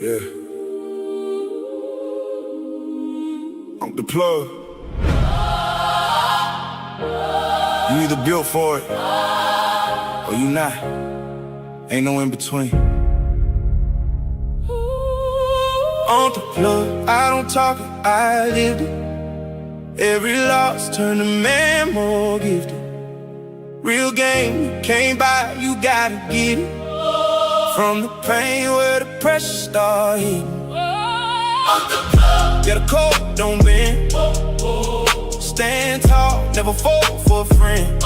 Yeah. I'm the plug. You either built for it or you not. Ain't no in between. On the plug, I don't talk it, I lived it. Every loss turned to man more gifted. Real game, you can't buy, you gotta get it. From the pain where the pressure start hitting. On the plug, yeah, the code don't bend. Stand tall, never fall for a friend.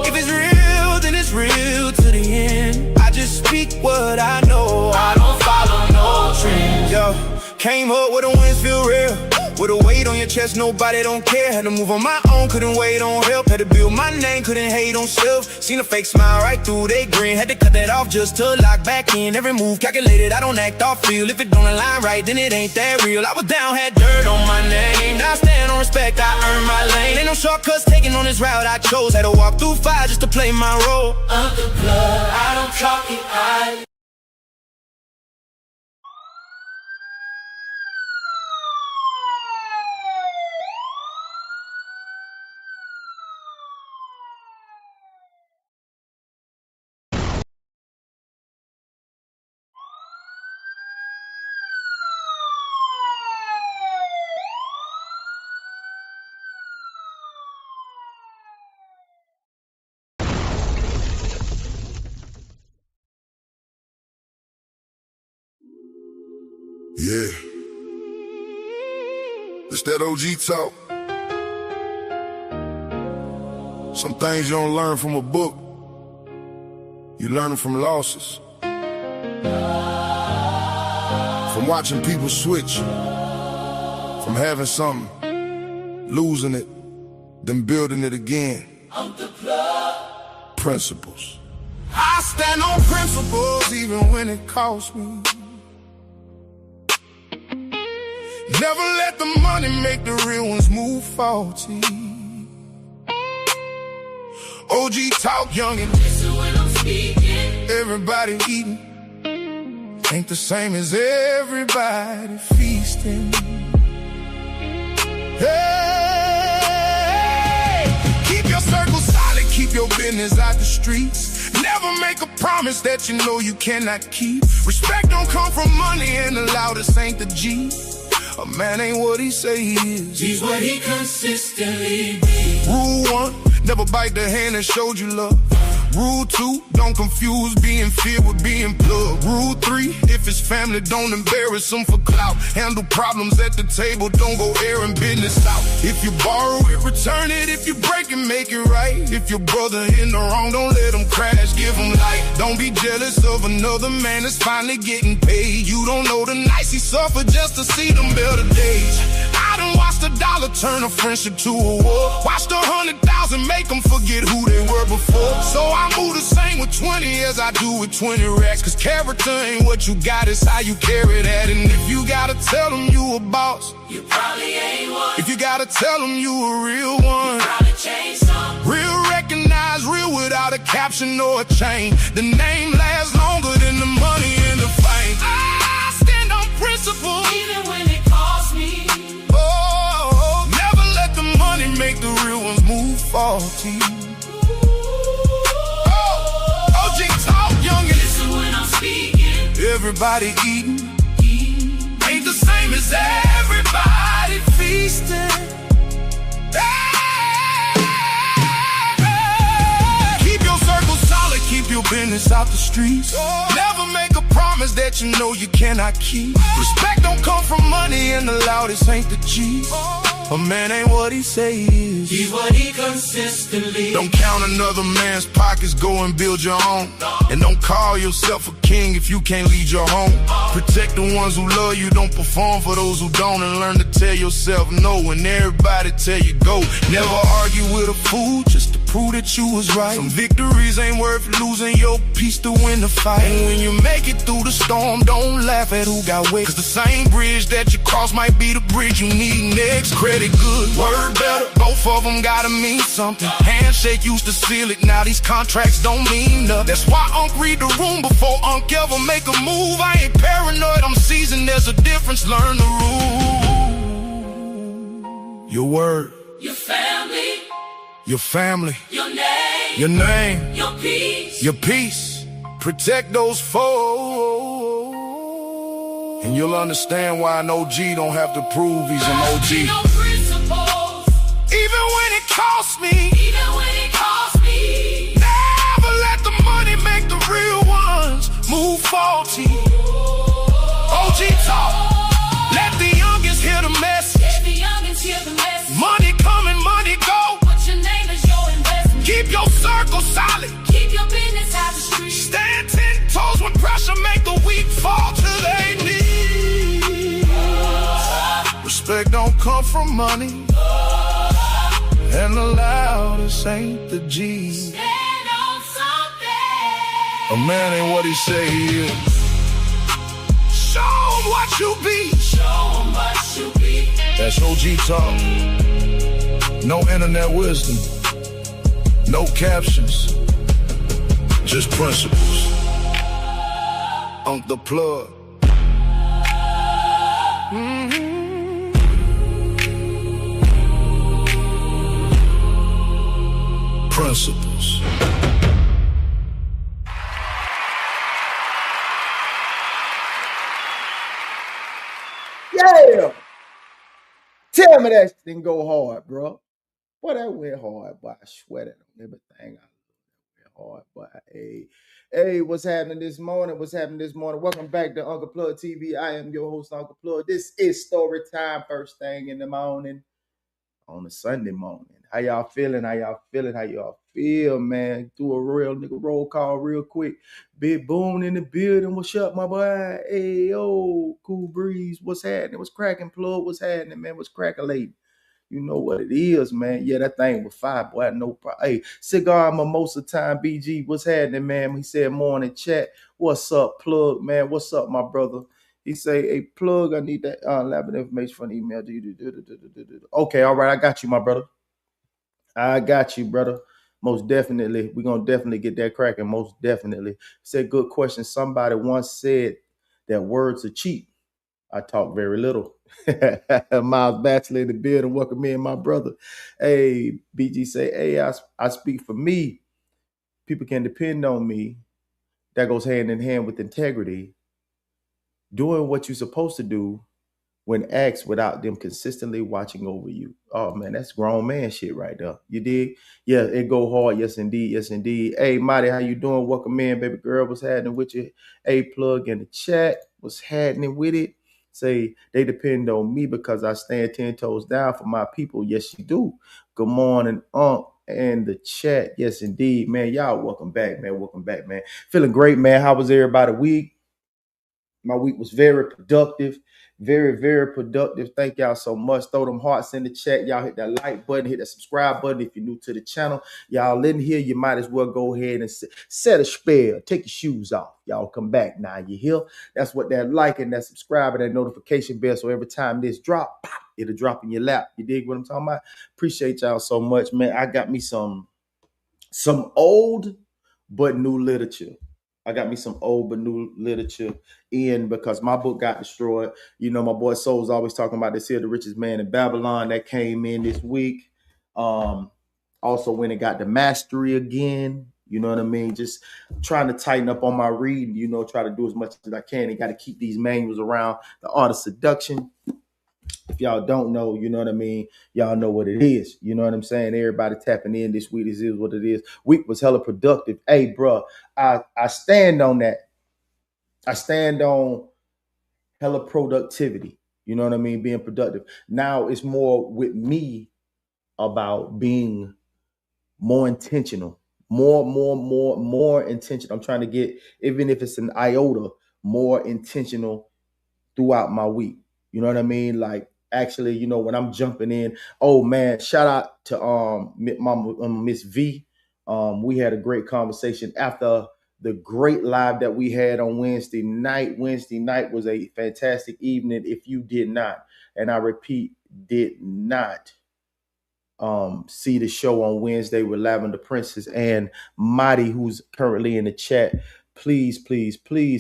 If it's real, then it's real to the end. I just speak what I know, I don't follow no trends. Yo, came up where the winds feel real. With a weight on your chest, nobody don't care. Had to move on my own, couldn't wait on help. Had to build my name, couldn't hate on self. Seen a fake smile right through they grin. Had to cut that off just to lock back in. Every move calculated, I don't act off feel. If it don't align right, then it ain't that real. I was down, had dirt on my name. Now I stand on respect, I earn my lane. Ain't no shortcuts taking on this route I chose. Had to walk through fire just to play my role. Of the blood, I don't talk it, I Yeah, it's that OG talk. Some things you don't learn from a book, you learn them from losses. From watching people switch, from having something, losing it, then building it again. Principles. I stand on principles even when it costs me. Never let the money make the real ones move faulty. OG talk youngin', listen when I'm speaking. Everybody eating ain't the same as everybody feasting. Hey, keep your circle solid, keep your business out the streets. Never make a promise that you know you cannot keep. Respect don't come from money, and the loudest ain't the G. A man ain't what he say he is, he's what he consistently be. Rule 1, never bite the hand that showed you love. Rule 2, don't confuse being feared with being plugged. Rule 3, if it's family, don't embarrass them for clout. Handle problems at the table, don't go airing business out. If you borrow it, return it. If you break it, make it right. If your brother in the wrong, don't let him crash, give him light. Don't be jealous of another man that's finally getting paid. You don't know the nights he suffered just to see them better days. I done watched the dollar turn a friendship to a war. Watched 100,000 make them forget who they were before. So I move the same with 20 as I do with 20 racks. Cause character ain't what you got, it's how you carry that. And if you gotta tell them you a boss, you probably ain't one. If you gotta tell them you a real one, you probably changed some. Real recognized, real without a caption or a chain. The name lasts longer than the money and the fame. I stand on principle, even when it costs me. Oh, never let the money make the real ones move faulty. Everybody eating ain't the same as everybody feasting. Keep your circle solid, keep your business out the streets. Never make a promise that you know you cannot keep. Respect don't come from money, and the loudest ain't the G. A man ain't what he say he is, he's what he consistently. Don't count another man's pockets, go and build your own. And don't call yourself a king if you can't lead your home. Protect the ones who love you, don't perform for those who don't. And learn to tell yourself no when everybody tell you go. Never argue with a fool just to prove that you was right. Some victories ain't worth losing your peace to win the fight. And when you make it through the storm, don't laugh at who got wet, cause the same bridge that you cross might be the bridge you need next. Credit good, word better, both of them gotta mean something. Handshake used to seal it, now these contracts don't mean nothing. That's why Unc read the room before Unc ever make a move. I ain't paranoid, I'm seasoned, there's a difference, learn the rules. Your word, your family, your family, your name, your name, your peace, your peace. Protect those foes, and you'll understand why an OG don't have to prove he's an OG. no principles, Even when it costs me, even when it costs me. never let the money make the real ones move faulty. OG talk, let the youngest hear the message. Let the youngins hear the message. Money coming, money go. What's your name is your investment. Keep your circle solid. Keep your business out the street. Stand 10 toes when pressure make the weak fall to their knees. Respect don't come from money, and the loudest ain't the G. Stand on something. A man ain't what he say he is. Show him what you be. Show 'em what you be. That's OG talk. No internet wisdom, no captions, just principles. Unc the Plugg. Principles. Yeah. Tell me that didn't go hard, bro. Boy, that went hard, boy. I sweat it on everything. I went hard, boy. Hey, what's happening this morning? Welcome back to Uncle Plugg TV. I am your host, Uncle Plugg. This is Storytime, first thing in the morning on a Sunday morning. How y'all feeling? How y'all feel, man? Do a real nigga roll call real quick. Big Boom in the building. What's up, my boy? Hey, yo, Cool Breeze. What's happening? What's cracking, Plug? What's happening, man? What's crackling? You know what it is, man. Yeah, that thing was fire, boy. No problem. Hey, Cigar Mimosa Time, BG. What's happening, man? He said morning chat. What's up, Plug, man? What's up, my brother? He say, hey, Plug, I need that elaborate information from the email. Okay, all right. I got you, my brother. I got you, brother. Most definitely. We're going to definitely get that cracking. Most definitely. Said, good question. Somebody once said that words are cheap. I talk very little. Miles Bachelor in the building. Welcome in, my brother. Hey, BG say, hey, I speak for me. People can depend on me. That goes hand in hand with integrity. Doing what you're supposed to do when asked without them consistently watching over you. Oh, man, that's grown man shit right there. You dig? Yeah, it go hard. Yes, indeed. Yes, indeed. Hey, Marty, how you doing? Welcome in, baby girl. What's happening with you? Hey, Plug in the chat. What's happening with it? Say, they depend on me because I stand 10 toes down for my people. Yes, you do. Good morning, and the chat. Yes, indeed, man. Y'all welcome back, man. Welcome back, man. Feeling great, man. How was everybody week? My week was very productive. Very, very productive. Thank y'all so much. Throw them hearts in the chat. Y'all hit that like button, hit that subscribe button if you're new to the channel. Y'all in here, you might as well go ahead and set a spell. Take your shoes off. Y'all come back now. You hear? That's what that like and that subscribe and that notification bell. So every time this drop, pop, it'll drop in your lap. You dig what I'm talking about? Appreciate y'all so much, man. I got me some old but new literature. I got me some old but new literature in because my book got destroyed. You know, my boy Soul's always talking about this here, The Richest Man in Babylon, that came in this week. Also when it got the mastery again, you know what I mean? Just trying to tighten up on my reading, you know, try to do as much as I can. You got to keep these manuals around. The Art of Seduction. If y'all don't know, you know what I mean? Y'all know what it is. You know what I'm saying? Everybody tapping in this week. This is what it is. Week was hella productive. Hey, bro, I stand on that. I stand on hella productivity. You know what I mean? Being productive. Now it's more with me about being more intentional. More intentional. I'm trying to get, even if it's an iota, more intentional throughout my week. You know what I mean? Like, actually, when I'm jumping in. Oh man, shout out to Miss V. We had a great conversation after the great live that we had on Wednesday night. Wednesday night was a fantastic evening. If you did not, and I repeat, did not see the show on Wednesday with Lavender Princess and Marty, who's currently in the chat, please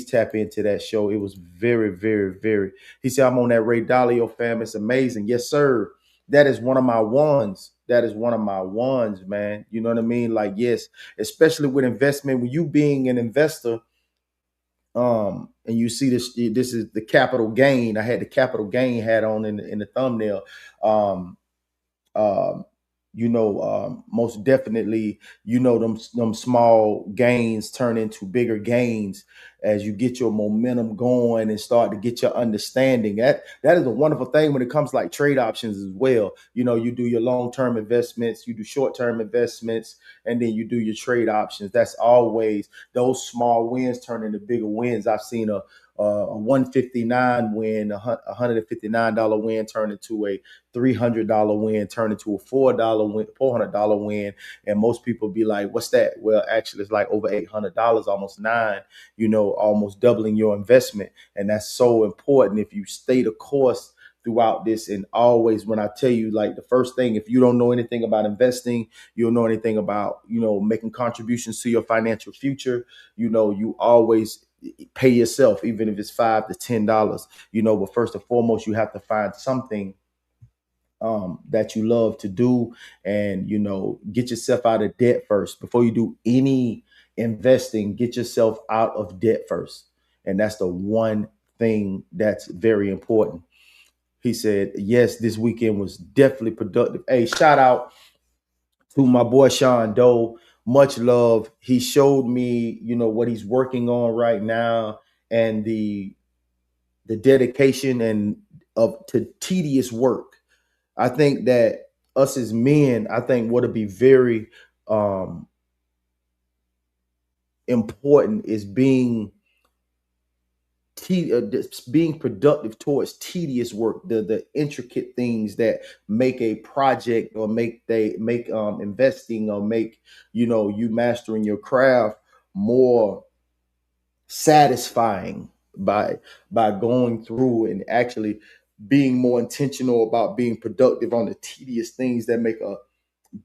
tap into that show. It was very, very, very. He said, I'm on that Ray Dalio fam. It's amazing. Yes, sir. That is one of my ones. That is one of my ones, man. You know what I mean? Like, yes, especially with investment, when you being an investor, and you see this is the capital gain. I had the capital gain hat on in the thumbnail. Um, um, most definitely, them small gains turn into bigger gains as you get your momentum going and start to get your understanding. That is a wonderful thing when it comes to like trade options as well. You do your long-term investments, you do short-term investments, and then you do your trade options. That's always those small wins turn into bigger wins. I've seen a 159 win, $159 win turn into a $300 win, turn into a $400 win. And most people be like, what's that? Well, actually, it's like over $800, almost nine, almost doubling your investment. And that's so important if you stay the course throughout this. And always, when I tell you, like, the first thing, if you don't know anything about investing, you don't know anything about, making contributions to your financial future, you always pay yourself, even if it's $5 to $10, but first and foremost, you have to find something that you love to do, and get yourself out of debt first before you do any investing. Get yourself out of debt first, and that's the one thing that's very important. He said, yes, this weekend was definitely productive. Hey, shout out to my boy Sean Doe. Much love. He showed me, what he's working on right now, and the dedication and of to tedious work. I think that us as men, I think what would be very um, important is being productive towards tedious work, the intricate things that make a project, or make investing, or make you mastering your craft more satisfying by going through and actually being more intentional about being productive on the tedious things that make a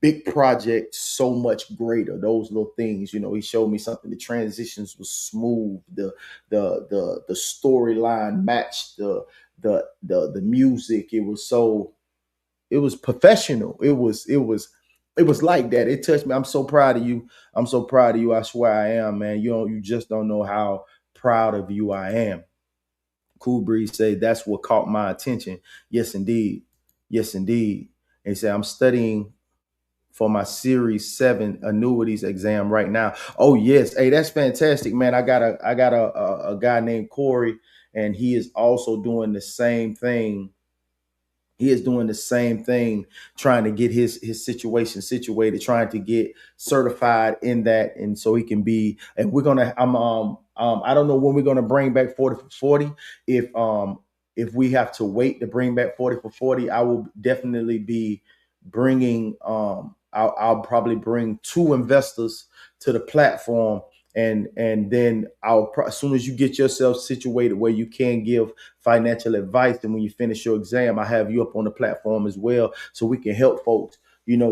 big project so much greater. Those little things, he showed me something. The transitions was smooth. The storyline matched the music. It was professional. It was like that. It touched me. I'm so proud of you. I'm so proud of you. I swear I am, man. You just don't know how proud of you I am. Cool Breeze say that's what caught my attention. Yes, indeed. Yes, indeed. And he said, I'm studying for my Series 7 annuities exam right now. Oh, yes. Hey, that's fantastic, man. I got a guy named Corey, and he is also doing the same thing. He is doing the same thing, trying to get his situation situated, trying to get certified in that, and so he can be. And we're gonna. I don't know when we're gonna bring back 40 for 40. If we have to wait to bring back 40 for 40, I will definitely be bringing. I'll probably bring two investors to the platform, and then as soon as you get yourself situated where you can give financial advice, and when you finish your exam, I have you up on the platform as well, so we can help folks,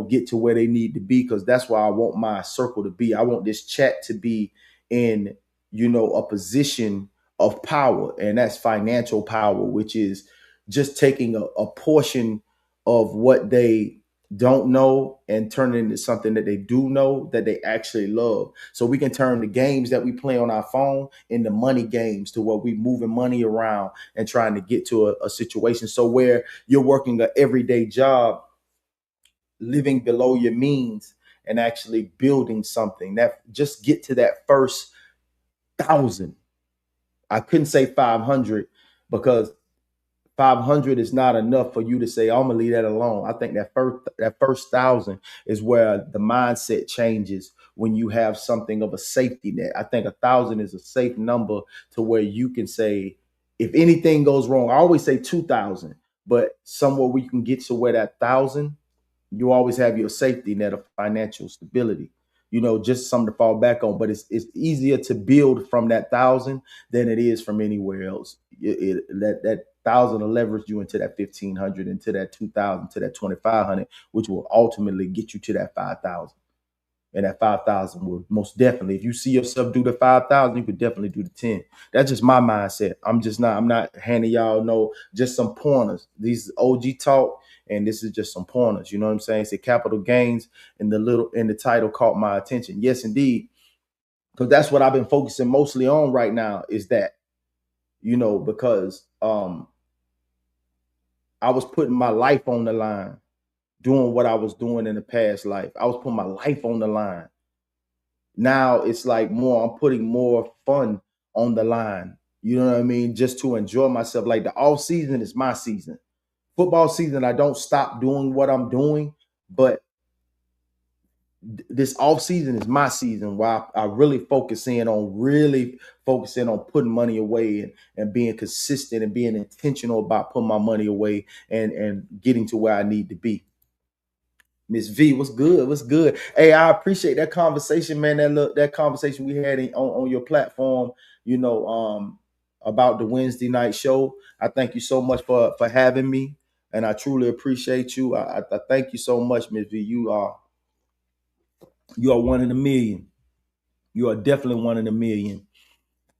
get to where they need to be, because that's why I want my circle to be. I want this chat to be in, a position of power, and that's financial power, which is just taking a portion of what they don't know and turn it into something that they do know, that they actually love. So we can turn the games that we play on our phone into money games, to where we moving money around and trying to get to a situation. So where you're working an everyday job, living below your means, and actually building something that just get to that first 1,000. I couldn't say 500, because 500 is not enough for you to say, I'm gonna leave that alone. I think that first 1,000 is where the mindset changes, when you have something of a safety net. I think 1,000 is a safe number, to where you can say, if anything goes wrong. I always say 2,000, but somewhere we can get to where that 1,000, you always have your safety net of financial stability. Just something to fall back on. But it's easier to build from that 1,000 than it is from anywhere else. That 1,000 will leverage you into that 1,500, into that 2,000, to that 2,500, which will ultimately get you to that 5,000. And that 5,000 will most definitely, if you see yourself do the 5,000, you could definitely do the 10. That's just my mindset. I'm not handing y'all just some pointers. These is OG talk, and this is just some pointers. You know what I'm saying? It's a capital gains, and the title caught my attention. Yes, indeed. Because that's what I've been focusing mostly on right now, is that, because I was putting my life on the line, doing what I was doing in the past life. I was putting my life on the line. Now it's like I'm putting more fun on the line. You know what I mean? Just to enjoy myself. Like the off season is my season. Football season, I don't stop doing what I'm doing, but this off season is my season where I really focusing on putting money away and being consistent and being intentional about putting my money away and getting to where I need to be. Miss V, what's good? What's good? Hey, I appreciate that conversation, man. That conversation we had on your platform, about the Wednesday night show. I thank you so much for having me, and I truly appreciate you. I thank you so much, Miss V. You are one in a million. You are definitely one in a million.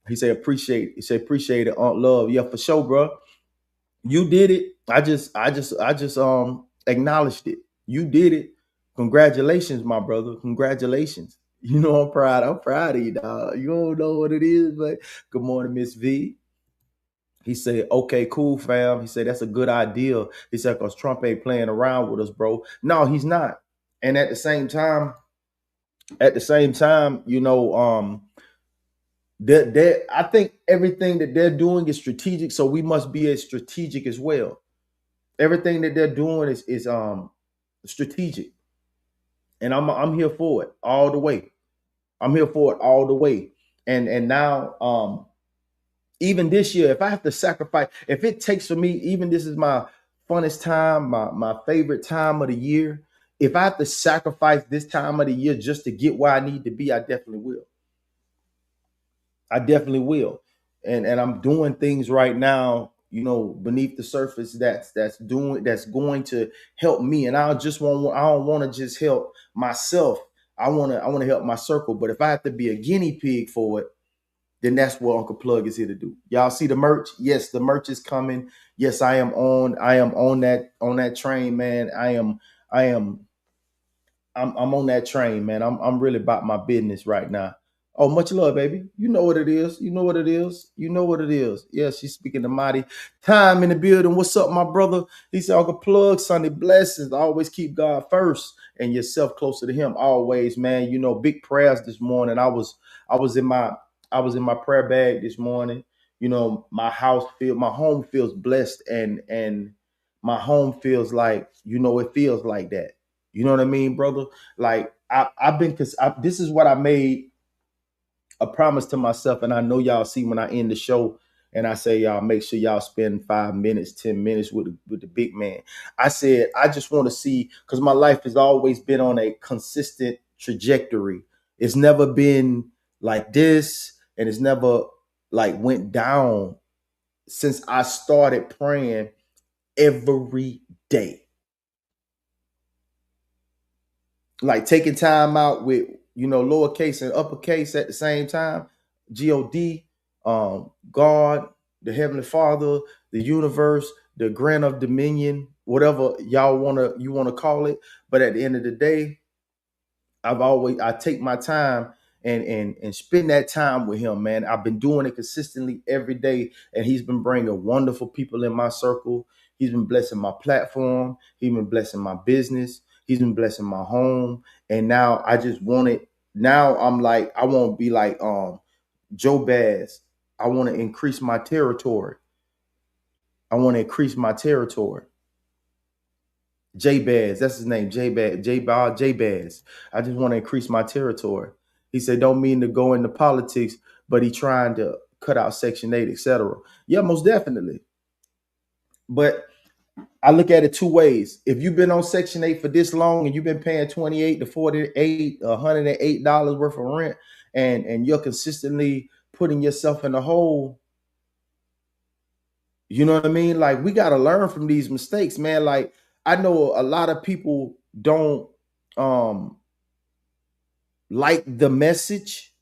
He said appreciate. He said appreciate it, Aunt Love. Yeah, for sure, bro. You did it. I just acknowledged it. You did it. Congratulations, my brother. Congratulations. I'm proud. I'm proud of you, dog. You don't know what it is, but good morning, Miss V. He said, okay, cool, fam. He said, that's a good idea. He said, because Trump ain't playing around with us, bro. No, he's not. And at the same time, that I think everything that they're doing is strategic. So we must be as strategic as well. Everything that they're doing is strategic, and I'm here for it all the way. I'm here for it all the way. And now, even this year, if I have to sacrifice, if it takes for me, even this is my funnest time, my favorite time of the year. If I have to sacrifice this time of the year just to get where I need to be, I definitely will. I definitely will. And I'm doing things right now, beneath the surface that's going to help me. And I don't want to just help myself. I want to help my circle. But if I have to be a guinea pig for it, then that's what Uncle Plugg is here to do. Y'all see the merch? Yes, the merch is coming. Yes, I am on that train, man. I'm on that train, man. I'm really about my business right now. Oh, much love, baby. You know what it is. You know what it is. You know what it is. Yeah, she's speaking to Mighty. Time in the building. What's up, my brother? He said, Uncle Plugg, Sunday blessings. Always keep God first and yourself closer to him always, man. Big prayers this morning. I was in my prayer bag this morning. My home feels blessed, and my home feels like, it feels like that. You know what I mean, brother? Like this is what I made a promise to myself, and I know y'all see when I end the show and I say, y'all make sure y'all spend 5 minutes, 10 minutes with the big man. I said, I just want to see, because my life has always been on a consistent trajectory. It's never been like this, and it's never like went down since I started praying every day. Like taking time out with, lowercase and uppercase at the same time. God, God, the Heavenly Father, the universe, the grant of dominion, whatever you want to call it. But at the end of the day, I take my time and spend that time with him, man. I've been doing it consistently every day, and he's been bringing wonderful people in my circle. He's been blessing my platform. He's been blessing my business. He's been blessing my home. And now I just want it. Now I'm like, I won't be like Joe Baz. I want to increase my territory. I want to increase my territory. J Baz, that's his name. J Baz. I just want to increase my territory. He said, don't mean to go into politics, but he trying to cut out Section 8, etc. Yeah, most definitely. But I look at it two ways. If you've been on Section 8 for this long and you've been paying 28 to 48, $108 worth of rent, and you're consistently putting yourself in a hole, you know what I mean? Like, we got to learn from these mistakes, man. Like, I know a lot of people don't like the message,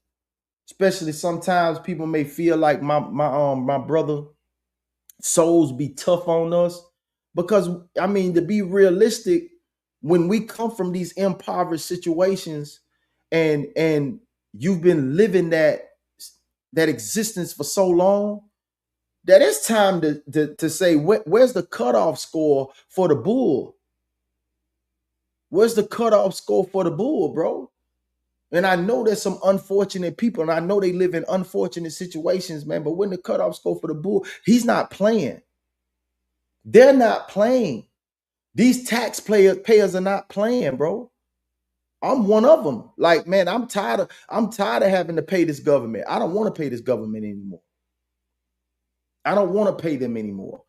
especially sometimes people may feel like my brother souls be tough on us, because I mean, to be realistic, when we come from these impoverished situations and you've been living that existence for so long, that it's time to say, where's the cutoff score for the bull? Where's the cutoff score for the bull, bro? And I know there's some unfortunate people, and I know they live in unfortunate situations, man. But when the cutoff score for the bull, he's not playing. They're not playing. These payers are not playing, bro. I'm one of them. Like, man, I'm tired of having to pay this government. I don't want to pay this government anymore. I don't want to pay them anymore.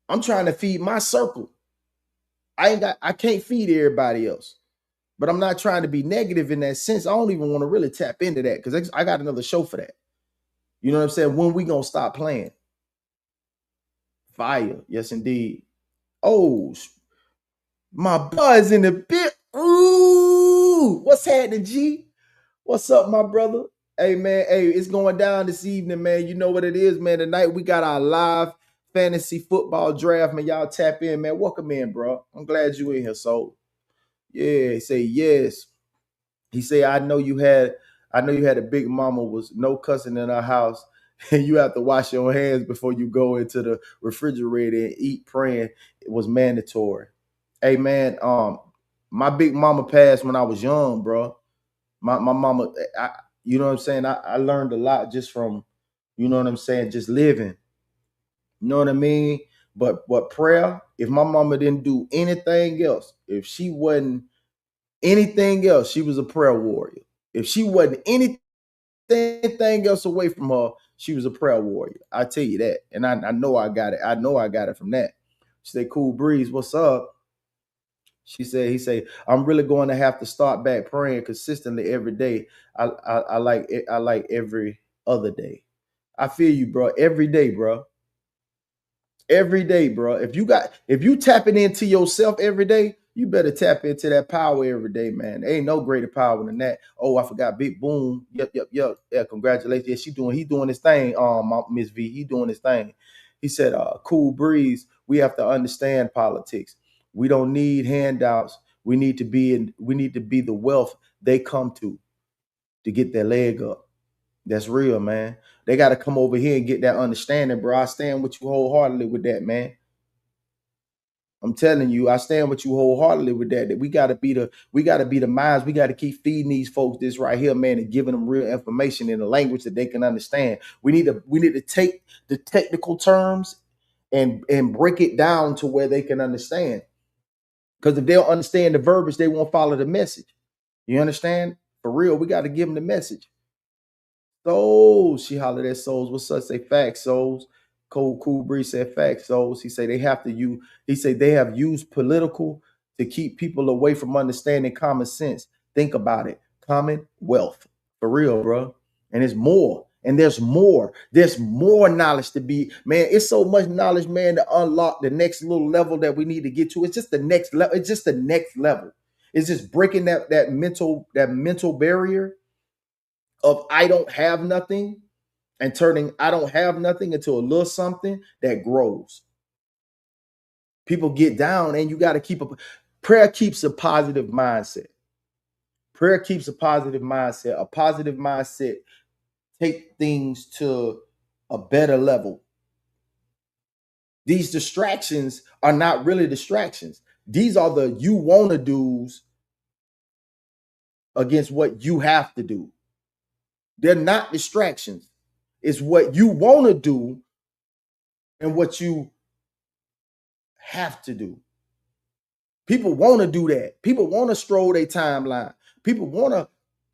I'm trying to feed my circle. I can't feed everybody else. But I'm not trying to be negative in that sense. I don't even want to really tap into that, because I got another show for that. You know what I'm saying? When we gonna stop playing? Fire, yes indeed. Oh, my buzz in the bit. Ooh, what's happening, G? What's up, my brother? Hey, man. Hey, it's going down this evening, man. You know what it is, man. Tonight we got our live fantasy football draft, man. Y'all tap in, man. Welcome in, bro. I'm glad you in here, so yeah. Say yes. He said, I know you had a big mama, was no cussing in her house, and you have to wash your hands before you go into the refrigerator and eat. Praying it was mandatory. Hey, man, my big mama passed when I was young, bro. My mama, you know what I'm saying? I learned a lot just from, you know what I'm saying, just living. You know what I mean? But prayer, if my mama didn't do anything else, if she wasn't anything else, she was a prayer warrior. If she wasn't anything else away from her, she was a prayer warrior. I tell you that. And I know I got it. I know I got it from that. She said, Cool Breeze, what's up? He said, I'm really going to have to start back praying consistently every day. I like every other day. I feel you, bro. Every day, bro. Every day, bro. If you tapping into yourself every day, you better tap into that power every day, man. There ain't no greater power than that. Oh, I forgot Big Boom. Yep. Yeah, congratulations. Yeah, he doing his thing. Miss V, he doing his thing. He said, Cool Breeze, we have to understand politics. We don't need handouts. We need to be the wealth they come to get their leg up. That's real, man. They got to come over here and get that understanding, bro. I stand with you wholeheartedly with that, man. I'm telling you, I stand with you wholeheartedly with that. That we got to be the minds. We got to keep feeding these folks this right here, man, and giving them real information in a language that they can understand. We need to take the technical terms and break it down to where they can understand. Because if they'll understand the verbiage, they won't follow the message. You understand? For real, we got to give them the message. Souls, she hollered at Souls. What's up? Say facts, Souls. Cool Breeze said facts, Souls. He said they have to use. He said they have used political to keep people away from understanding common sense. Think about it. Common wealth. For real, bro. And it's more. And there's more. There's more knowledge to be, man. It's so much knowledge, man, to unlock the next little level that we need to get to. It's just the next level. It's just the next level. It's just breaking that mental barrier of I don't have nothing, and turning I don't have nothing into a little something that grows. People get down, and you got to keep up. Prayer keeps a positive mindset. Prayer keeps a positive mindset. A positive mindset take things to a better level. These distractions are not really distractions. These are the you want to do's against what you have to do. They're not distractions. It's what you want to do and what you have to do. People want to do that. People want to stroll their timeline. People want to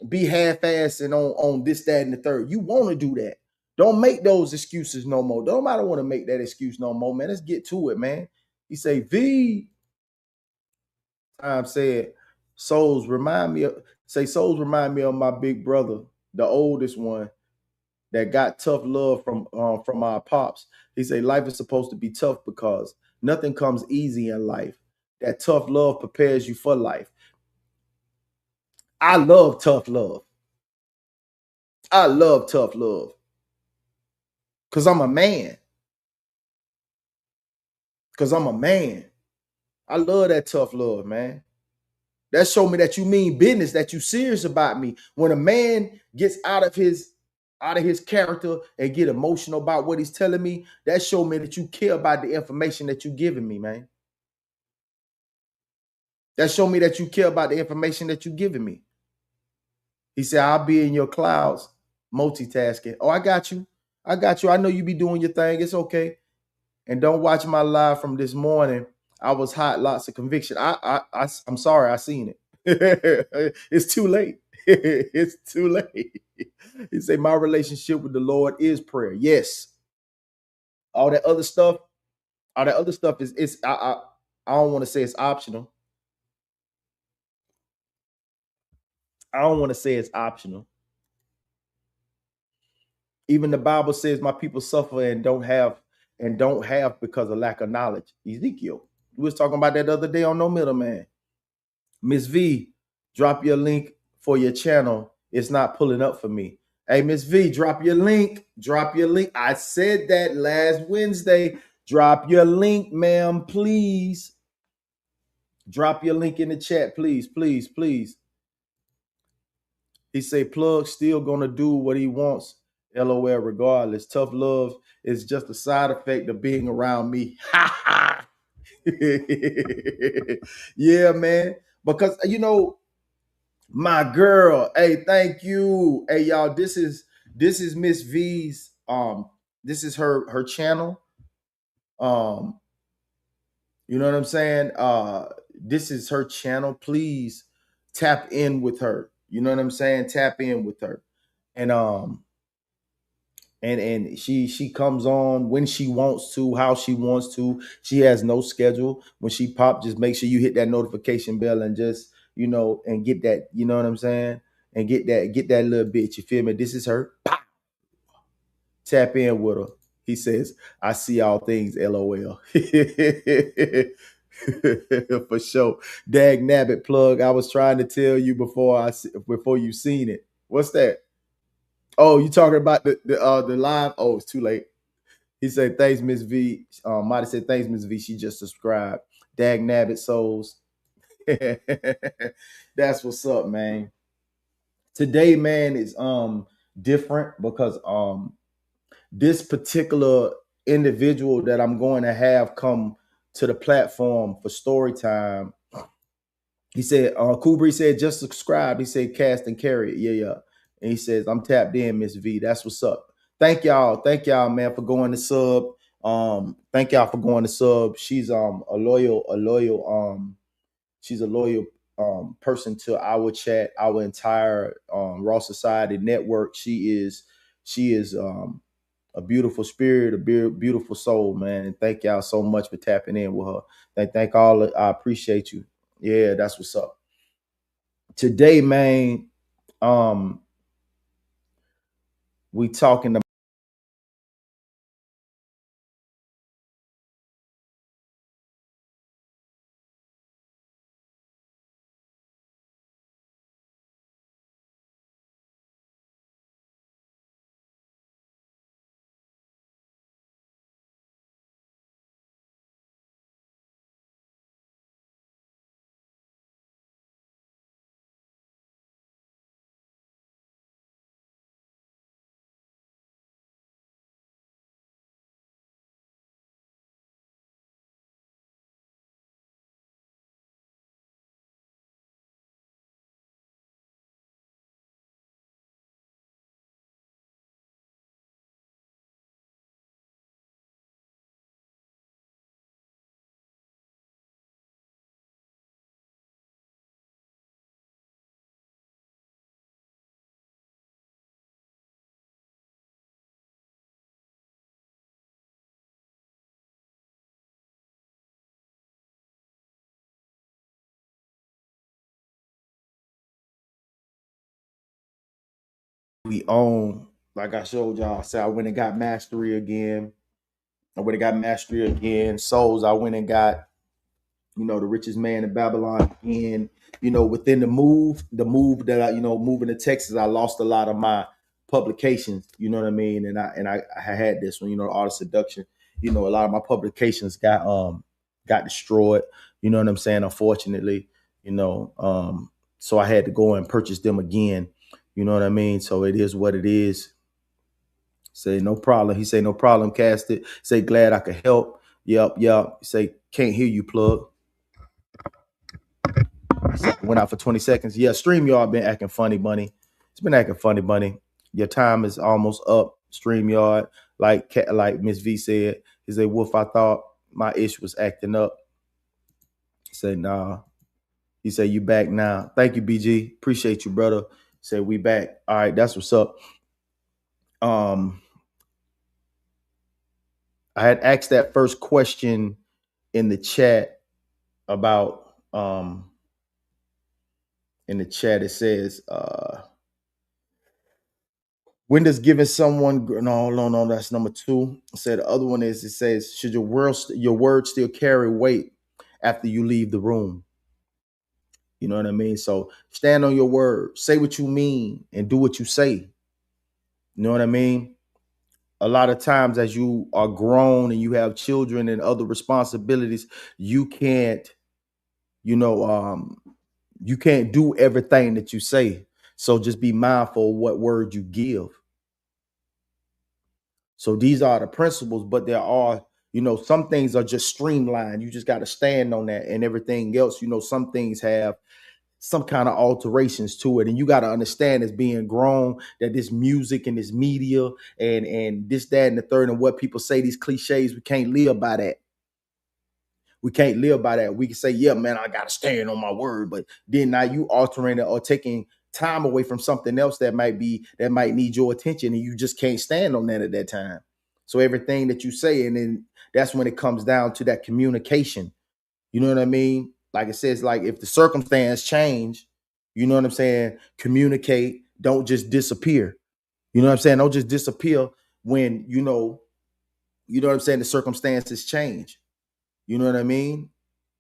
be half-assed and on this, that, and the third. You want to do that. Don't make those excuses no more. Nobody want to make that excuse no more, man. Let's get to it, man. He say, V time said, souls remind me of my big brother, the oldest one that got tough love from our pops. He say life is supposed to be tough because nothing comes easy in life. That tough love prepares you for life. I love tough love. I love tough love because I'm a man. Because I'm a man. I love that tough love, man. That show me that you mean business, that you serious about me. When a man gets out of his character and get emotional about what he's telling me, that show me that you care about the information that you giving me, man. That show me that you care about the information that you giving me. He said, I'll be in your clouds multitasking. Oh, I got you. I got you. I know you be doing your thing. It's okay. And don't watch my live from this morning. I was hot, lots of conviction. I'm sorry, I seen it. It's too late. It's too late. He said, my relationship with the Lord is prayer. Yes. All that other stuff, is it's I don't want to say it's optional. I don't want to say it's optional. Even the Bible says my people suffer and don't have because of lack of knowledge. Ezekiel. We was talking about that the other day on No Middleman. Miss V, drop your link for your channel. It's not pulling up for me. Hey, Miss V, drop your link. Drop your link. I said that last Wednesday. Drop your link, ma'am, please. Drop your link in the chat, please, please, please. He say Plugg still gonna do what he wants. LOL, regardless. Tough love is just a side effect of being around me. Yeah, man. Because my girl. Hey, thank you. Hey, y'all. This is Miss V's. This is her channel. Um, you know what I'm saying? This is her channel. Please tap in with her. You know what I'm saying? Tap in with her. And and she comes on when she wants to, how she wants to. She has no schedule. When she pop, just make sure you hit that notification bell and just and get that, you know what I'm saying, and get that little bit. You feel me? This is her. Pop. Tap in with her. He says, "I see all things." LOL. For sure. Dag nabbit Plugg. I was trying to tell you before you seen it. What's that? Oh, you talking about the live? Oh, it's too late. He said, thanks, Miss V. Mighty said, thanks, Miss V. She just subscribed. Dag nabbit souls. That's what's up, man. Today, man, is different because this particular individual that I'm going to have come to the platform for story time. He said, Kubri said, just subscribe. He said, cast and carry it. Yeah, yeah. And he says, I'm tapped in, Miss V. That's what's up. Thank y'all. Thank y'all, man, for going to sub. Thank y'all for going to sub. She's she's a loyal person to our chat, our entire Raw Society network. She is a beautiful spirit, a beautiful soul, man. And thank y'all so much for tapping in with her. Thank all. I appreciate you. Yeah, that's what's up. Today, man, we talking we own. Like I showed y'all, so I went and got mastery again. I went and got mastery again. Souls, I went and got, the richest man in Babylon. And, within the move that moving to Texas, I lost a lot of my publications, you know what I mean? And I had this one, Art of Seduction. A lot of my publications got destroyed, you know what I'm saying? Unfortunately, so I had to go and purchase them again. You know what I mean? So it is what it is. Say no problem. He say no problem, cast it. Say glad I could help. Yep. Say can't hear you, Plug. Went out for 20 seconds. Yeah, StreamYard been acting funny, bunny. It's been acting funny, bunny. Your time is almost up, StreamYard. Like Miss V said, he said, Wolf, I thought my ish was acting up. He said, nah. He said, you back now. Thank you, BG. Appreciate you, brother. He said, we back. All right, that's what's up. I had asked that first question in the chat about in the chat. It says, when does giving someone no, that's number 2. It said the other one is, it says, should your word still carry weight after you leave the room? You know what I mean? So stand on your word, say what you mean, and do what you say. You know what I mean? A lot of times as you are grown and you have children and other responsibilities, you can't, you can't do everything that you say. So just be mindful of what word you give. So these are the principles, but there are, some things are just streamlined. You just got to stand on that, and everything else, some things have some kind of alterations to it. And you got to understand, as being grown, that this music and this media and this, that, and the third, and what people say, these cliches, we can't live by that. We can't live by that. We can say, yeah, man, I got to stand on my word. But then now you altering it or taking time away from something else that might need your attention, and you just can't stand on that at that time. So everything that you say, and then that's when it comes down to that communication. You know what I mean? Like it says, like if the circumstance change, you know what I'm saying? Communicate. Don't just disappear. You know what I'm saying? Don't just disappear when, what I'm saying? The circumstances change. You know what I mean?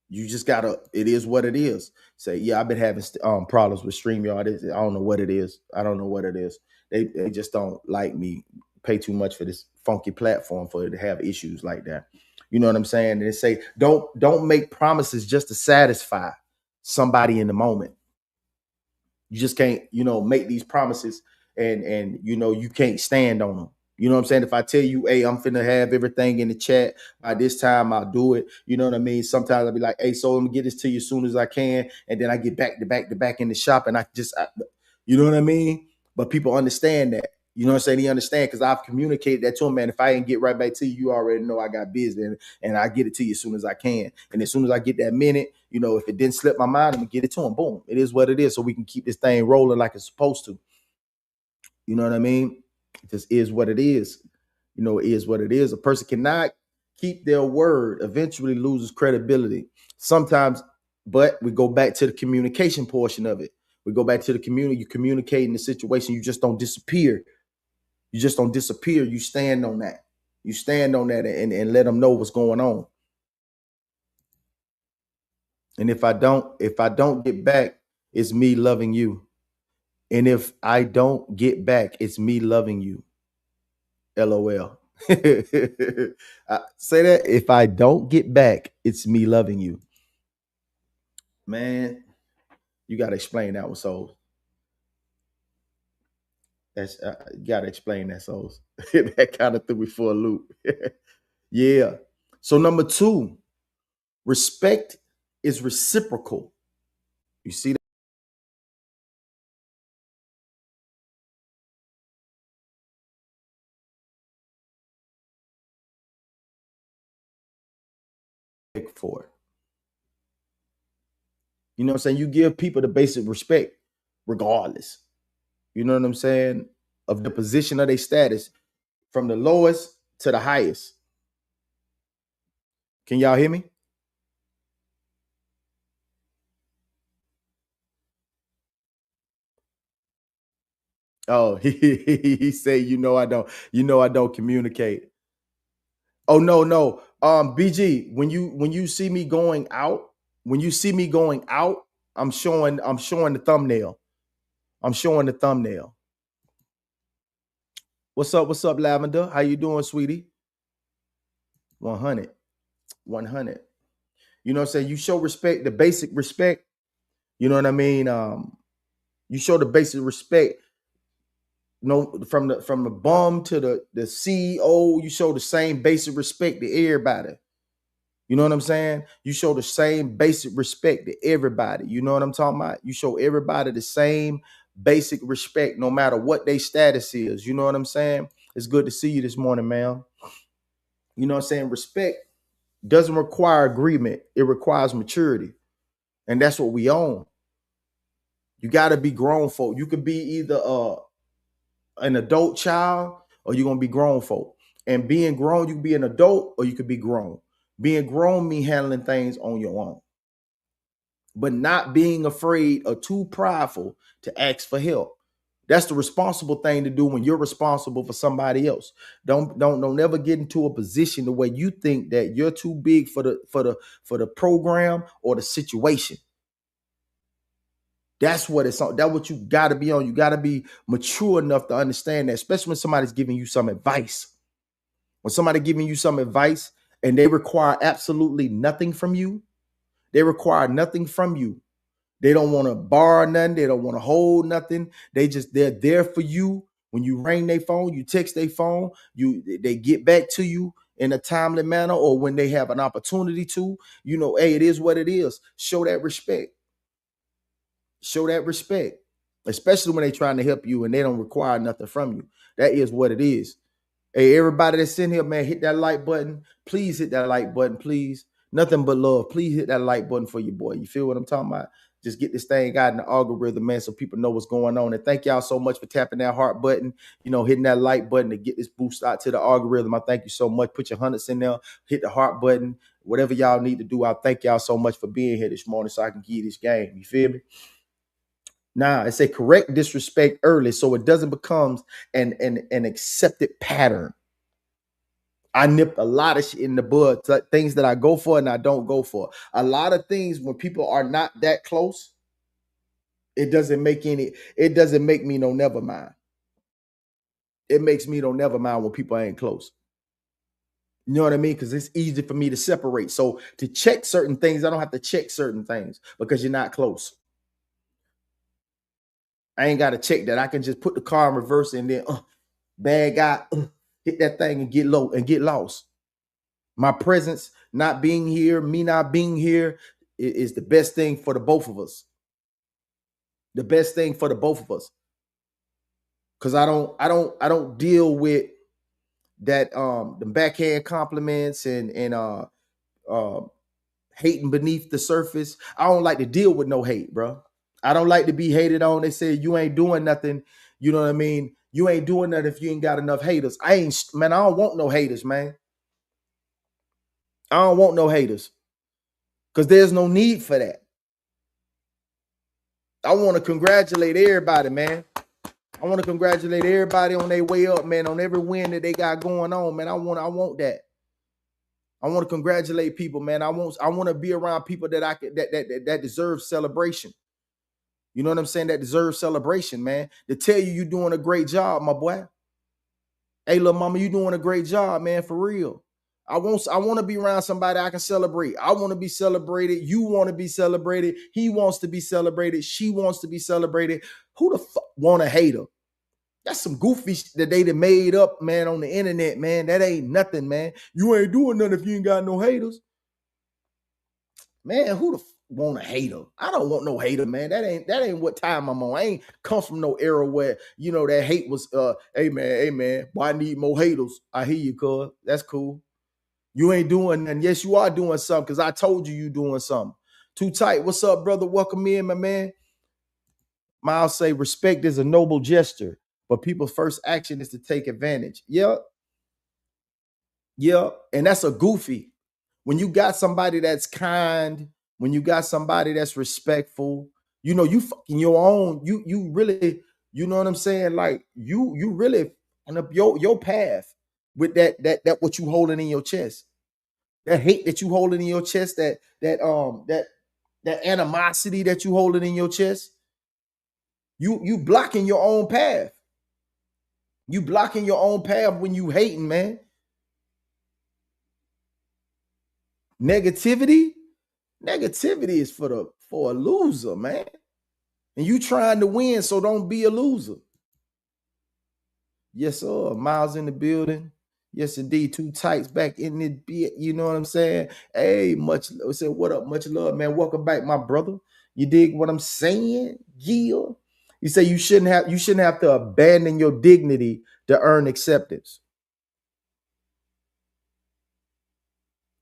You just gotta. It is what it is. Say, yeah, I've been having problems with StreamYard. I don't know what it is. I don't know what it is. They just don't like me. Pay too much for this funky platform for it to have issues like that. You know what I'm saying? And they say, don't make promises just to satisfy somebody in the moment. You just can't, make these promises and you can't stand on them. You know what I'm saying? If I tell you, hey, I'm finna have everything in the chat by this time, I'll do it. You know what I mean? Sometimes I'll be like, hey, so let me get this to you as soon as I can. And then I get back in the shop, and you know what I mean? But people understand that. You know what I'm saying? They understand because I've communicated that to them, man. If I ain't get right back to you, you already know I got business, and I get it to you as soon as I can. And as soon as I get that minute, if it didn't slip my mind, I'm gonna get it to them. Boom. It is what it is. So we can keep this thing rolling like it's supposed to. You know what I mean? It just is what it is. It is what it is. A person cannot keep their word, eventually loses credibility. Sometimes, but we go back to the communication portion of it. We go back to the community. You communicate in the situation. You just don't disappear. You just don't disappear. You stand on that. You stand on that and let them know what's going on. And if I don't get back, it's me loving you. And if I don't get back, it's me loving you. LOL. Say that. If I don't get back, it's me loving you. Man, you got to explain that one, Souls. That's you got to explain that, Souls. That kind of threw me for a loop. Yeah. So number 2, respect is reciprocal. You see that for it. You know what I'm saying? You give people the basic respect regardless. You know what I'm saying? Of the position of their status, from the lowest to the highest. Can y'all hear me? Oh, he said, I don't communicate. Oh no, no. BG, when you see me going out, I'm showing the thumbnail. I'm showing the thumbnail. What's up, Lavender? How you doing, sweetie? 100. 100. You know what I'm saying? You show respect, the basic respect. You know what I mean? You show the basic respect. From the bum to the CEO, you show the same basic respect to everybody. You know what I'm saying? You show the same basic respect to everybody. You know what I'm talking about? You show everybody the same basic respect, no matter what their status is. You know what I'm saying? It's good to see you this morning, man. You know what I'm saying? Respect doesn't require agreement. It requires maturity. And that's what we own. You got to be grown folk. You could be either an adult child or you're going to be grown folk. And being grown, you can be an adult or you could be grown. Being grown means handling things on your own, but not being afraid or too prideful to ask for help. That's the responsible thing to do when you're responsible for somebody else. Don't never get into a position the way you think that you're too big for the program or the situation. That's what it's on. That's what you got to be on. You got to be mature enough to understand that, especially when somebody's giving you some advice. When somebody giving you some advice and they require absolutely nothing from you, they require nothing from you. They don't want to borrow nothing. They don't want to hold nothing. They're there for you. When you ring their phone, you text their phone, they get back to you in a timely manner, or when they have an opportunity to, hey, it is what it is. Show that respect. Show that respect, especially when they're trying to help you and they don't require nothing from you. That is what it is. Hey, everybody that's in here, man, hit that like button. Please hit that like button, please. Nothing but love. Please hit that like button for your boy. You feel what I'm talking about? Just get this thing out in the algorithm, man, so people know what's going on. And thank y'all so much for tapping that heart button, hitting that like button to get this boost out to the algorithm. I thank you so much. Put your hundreds in there, hit the heart button, whatever y'all need to do. I thank y'all so much for being here this morning so I can give you this game. You feel me? Now, I say correct disrespect early so it doesn't become an accepted pattern. I nipped a lot of shit in the bud, things that I go for and I don't go for. A lot of things when people are not that close, it doesn't make me no never mind. It makes me no never mind when people ain't close. You know what I mean? Because it's easy for me to separate. So to check certain things, I don't have to check certain things because you're not close. I ain't got to check that. I can just put the car in reverse and then bad guy hit that thing and get low and get lost. My presence not being here, me not being here is the best thing for the both of us. The best thing for the both of us. Cause I don't deal with that the backhand compliments and hating beneath the surface. I don't like to deal with no hate, bro. I don't like to be hated on. They say you ain't doing nothing. You know what I mean? You ain't doing nothing if you ain't got enough haters. I don't want no haters, man. I don't want no haters. Because there's no need for that. I want to congratulate everybody, man. I want to congratulate everybody on their way up, man, on every win that they got going on, man. I want that. I want to congratulate people, man. I want to be around people that deserve celebration. You know what I'm saying? That deserves celebration, man. To tell you doing a great job, my boy. Hey, little mama, you doing a great job, man, for real. I want to be around somebody I can celebrate. I want to be celebrated. You want to be celebrated. He wants to be celebrated. She wants to be celebrated. Who the fuck want a hater? That's some goofy shit that they done made up, man, on the internet, man. That ain't nothing, man. You ain't doing nothing if you ain't got no haters. Man, who the want a hater? I don't want no hater, man. That ain't what time I'm on. I ain't come from no era where, that hate was, hey man, boy, I need more haters. I hear you, cuz. That's cool. You ain't doing nothing. Yes, you are doing something because I told you doing something. Too tight. What's up, brother? Welcome in, my man. Miles say respect is a noble gesture, but people's first action is to take advantage. Yeah. Yeah. And that's a goofy. When you got somebody that's kind, when you got somebody that's respectful, you fucking your own, you You know what I'm saying? Like you really on up your path with that what you holding in your chest. That hate that you holding in your chest, that animosity that you holding in your chest. You blocking your own path. You blocking your own path when you hating, man. Negativity is for a loser, man. And you trying to win, so don't be a loser. Yes, sir. Miles in the building. Yes, indeed. Two tights back in the bit. You know what I'm saying? Hey, say what up? Much love, man. Welcome back, my brother. You dig what I'm saying? Yeah. You say you shouldn't have to abandon your dignity to earn acceptance.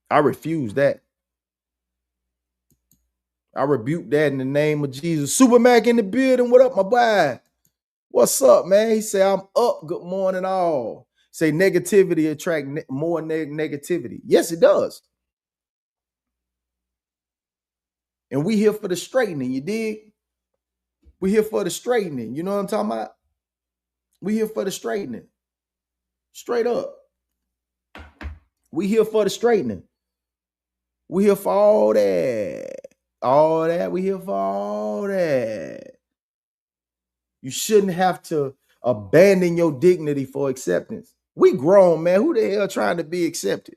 I refuse that. I rebuke that in the name of Jesus. Super Mac in the building. What up, my boy? What's up, man? He said, I'm up. Good morning, all. Say negativity attract more negativity. Yes, it does. And we here for the straightening, you dig? We here for the straightening. You know what I'm talking about? We here for the straightening. Straight up. We here for the straightening. We here for all that. All that. We here for all that. You shouldn't have to abandon your dignity for acceptance. We grown, man. Who the hell trying to be accepted?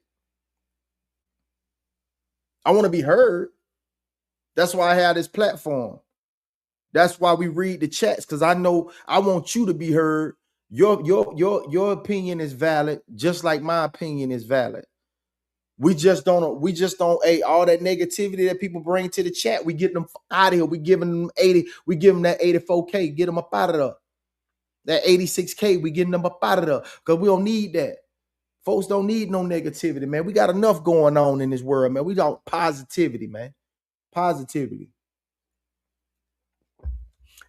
I want to be heard. That's why I have this platform. That's why we read the chats, because I know I want you to be heard. Your opinion is valid, just like my opinion is valid. We just don't, hey, all that negativity that people bring to the chat, we get them out of here. We giving them 80, we give them that 84K, get them up out of there. That 86K, we getting them up out of there, because we don't need that. Folks don't need no negativity, man. We got enough going on in this world, man. We got positivity, man. Positivity.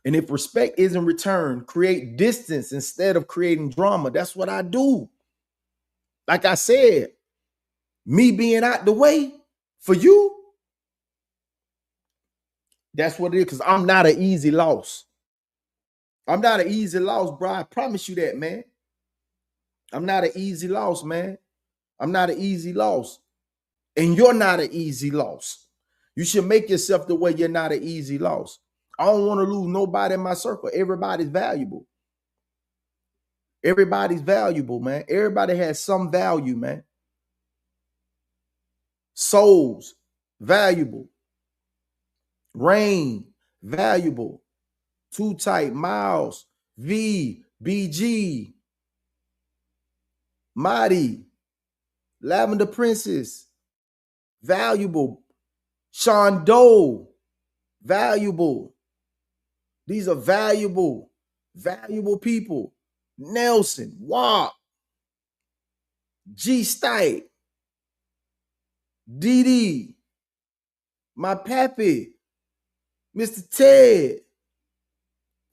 And if respect isn't returned, create distance instead of creating drama. That's what I do. Like I said, me being out the way for you, that's what it is, because I'm not an easy loss. I'm not an easy loss, bro. I promise you that, man. I'm not an easy loss, man. I'm not an easy loss. And you're not an easy loss. You should make yourself the way you're not an easy loss. I don't want to lose nobody in my circle. Everybody's valuable. Everybody's valuable, man. Everybody has some value, man. Souls, valuable. Rain, valuable. Too Tight, Miles, V, BG, Marty, Lavender Princess, valuable. Sean Doe, valuable. These are valuable people. Nelson, Wop, G Stipe, DD, my pappy, Mr. Ted,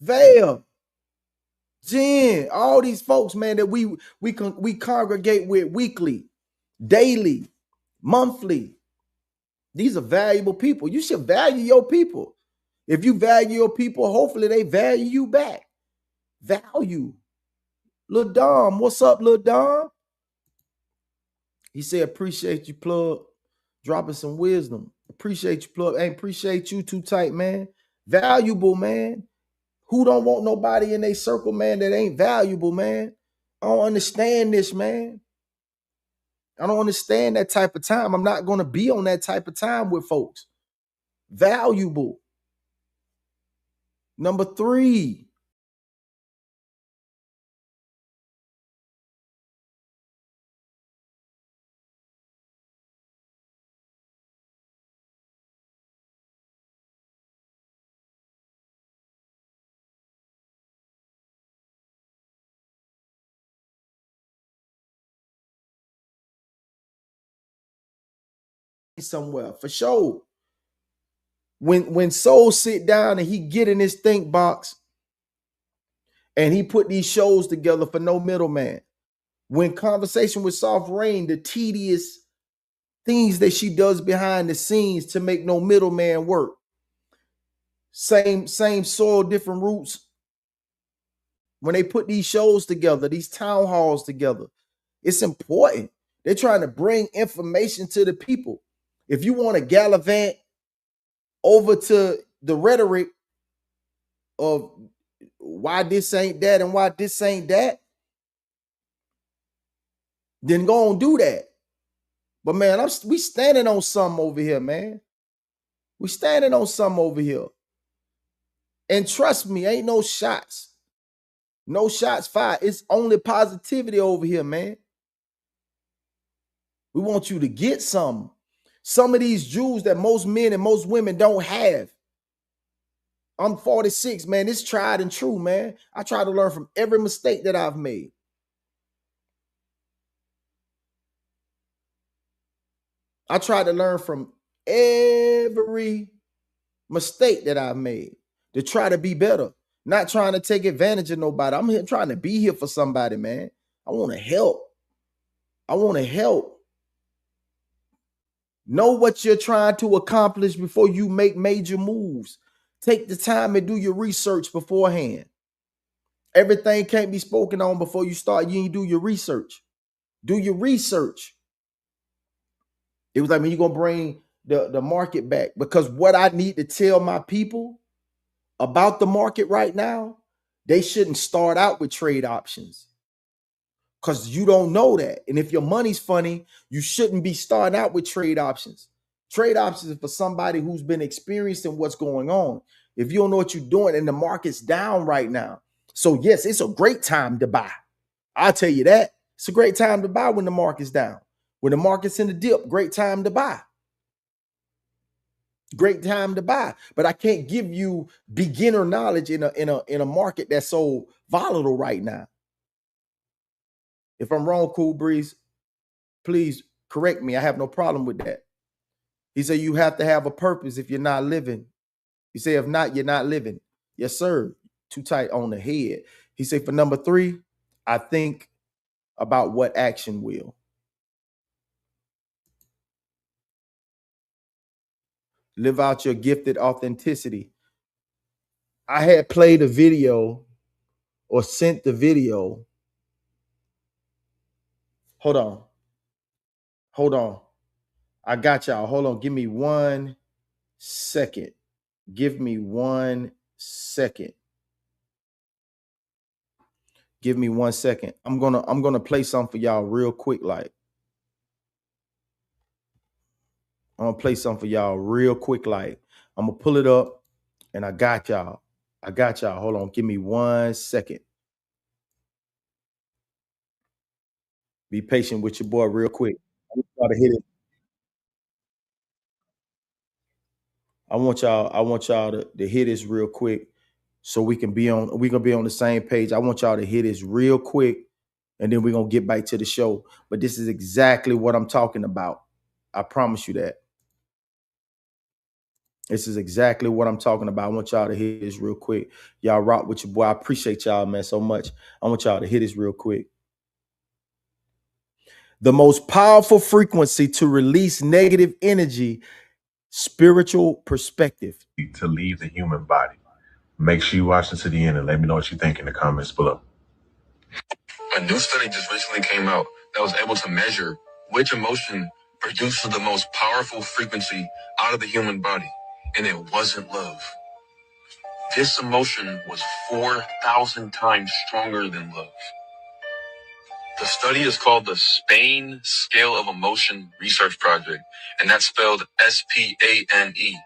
Vale, Jen, all these folks, man, that we congregate with weekly, daily, monthly. These are valuable people. You should value your people. If you value your people, hopefully they value you back. Value. Lil Dom, what's up, Lil Dom? He said, appreciate you, Plug, dropping some wisdom. Appreciate you, Plug. Ain't appreciate you, Too Tight, man. Valuable, man. Who don't want nobody in their circle, man, that ain't valuable, man? I don't understand this, man. I don't understand that type of time. I'm not going to be on that type of time with folks. Valuable. Number 3. Somewhere for sure. When Soul sit down and he get in his think box and he put these shows together for no middleman. When Conversation with Soft Rain, the tedious things that she does behind the scenes to make no middleman work. Same soil, different roots. when they put these shows together, these town halls together. It's important. They're trying to bring information to the people. If you want to gallivant over to the rhetoric of why this ain't that and why this ain't that, then go and do that. But man, we standing on something over here, man. We standing on something over here. And trust me, ain't no shots. No shots fired. It's only positivity over here, man. We want you to get some. Some of these jewels that most men and most women don't have. I'm 46, man. It's tried and true, man. I try to learn from every mistake that I've made. I try to learn from every mistake that I've made to try to be better. Not trying to take advantage of nobody. I'm here trying to be here for somebody, man. I want to help. I want to help. Know what you're trying to accomplish before you make major moves. Take the time and do your research beforehand. Everything can't be spoken on before you start. You ain't do your research. Do your research. It was like, when you're going to bring the market back, because what I need to tell my people about the market right now, they shouldn't start out with trade options, because you don't know that. And if your money's funny, you shouldn't be starting out with trade options. Trade options is for somebody who's been experiencing what's going on. If you don't know what you're doing and the market's down right now. So yes, it's a great time to buy. I'll tell you that. It's a great time to buy when the market's down. When the market's in the dip, great time to buy. Great time to buy. But I can't give you beginner knowledge in a market that's so volatile right now. If I'm wrong, Cool Breeze, please correct me. I have no problem with that. He said you have to have a purpose if you're not living. He said if not, you're not living. Yes, sir. Too tight on the head. He said for number 3, I think about what action will. Live out your gifted authenticity. I had played a video or sent the video. Hold on. Hold on. I got y'all. Hold on. Give me 1 second. Give me 1 second. Give me 1 second. I'm gonna play something for y'all real quick. Like, I'm gonna play something for y'all real quick. Like, I'm gonna pull it up and I got y'all. I got y'all. Hold on. Give me 1 second. Be patient with your boy real quick. I want y'all to hit it. I want y'all to hit this real quick so we can be on the same page. I want y'all to hit this real quick and then we're gonna get back to the show. But this is exactly what I'm talking about. I promise you that. This is exactly what I'm talking about. I want y'all to hit this real quick. Y'all rock with your boy. I appreciate y'all, man, so much. I want y'all to hit this real quick. The most powerful frequency to release negative energy, spiritual perspective. To leave the human body. Make sure you watch this to the end and let me know what you think in the comments below. A new study just recently came out that was able to measure which emotion produces the most powerful frequency out of the human body, and it wasn't love. This emotion was 4,000 times stronger than love. The study is called the Spain Scale of Emotion Research Project, and that's spelled SPANE.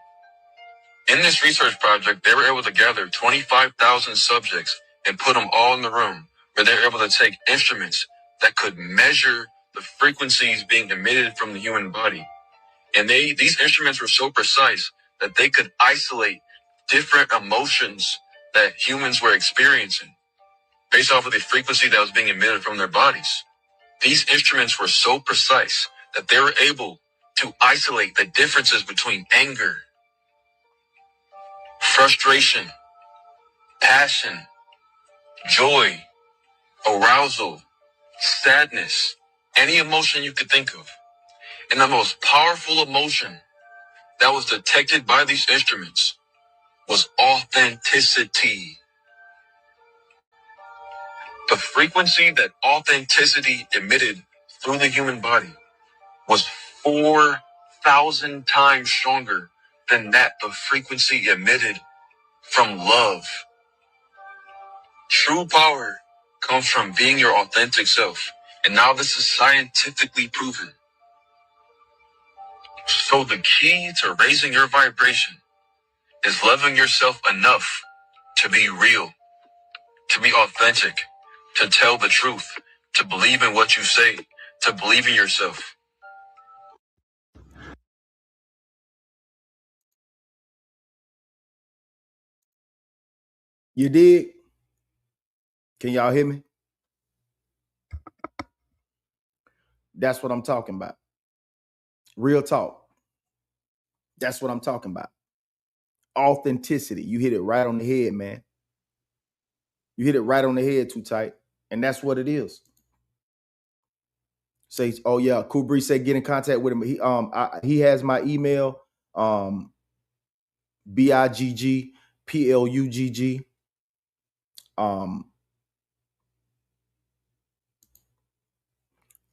In this research project, they were able to gather 25,000 subjects and put them all in the room where they were able to take instruments that could measure the frequencies being emitted from the human body. And these instruments were so precise that they could isolate different emotions that humans were experiencing based off of the frequency that was being emitted from their bodies. These instruments were so precise that they were able to isolate the differences between anger, frustration, passion, joy, arousal, sadness, any emotion you could think of. And the most powerful emotion that was detected by these instruments was authenticity. The frequency that authenticity emitted through the human body was 4,000 times stronger than that the frequency emitted from love. True power comes from being your authentic self. And now this is scientifically proven. So the key to raising your vibration is loving yourself enough to be real, to be authentic, to tell the truth, to believe in what you say, to believe in yourself. You dig? Can y'all hear me? That's what I'm talking about. Real talk. That's what I'm talking about. Authenticity. You hit it right on the head, man. You hit it right on the head, too tight. And that's what it is. Say, oh yeah, Cool Breeze said get in contact with him. He has my email, BIGGPLUGG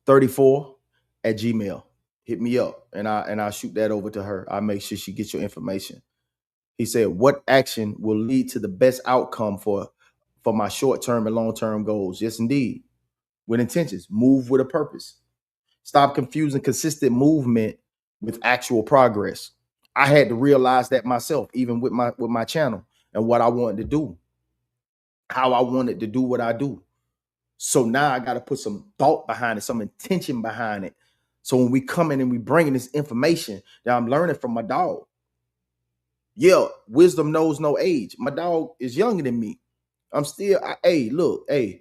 34 at Gmail. Hit me up and I'll shoot that over to her. I'll make sure she gets your information. He said, what action will lead to the best outcome for my short-term and long-term goals? Yes, indeed. With intentions. Move with a purpose. Stop confusing consistent movement with actual progress. I had to realize that myself, even with my channel and what I wanted to do, how I wanted to do what I do. So now I got to put some thought behind it, some intention behind it. So when we come in and we bring in this information that I'm learning from my dog, yeah, wisdom knows no age. My dog is younger than me. I'm still, hey, look, hey,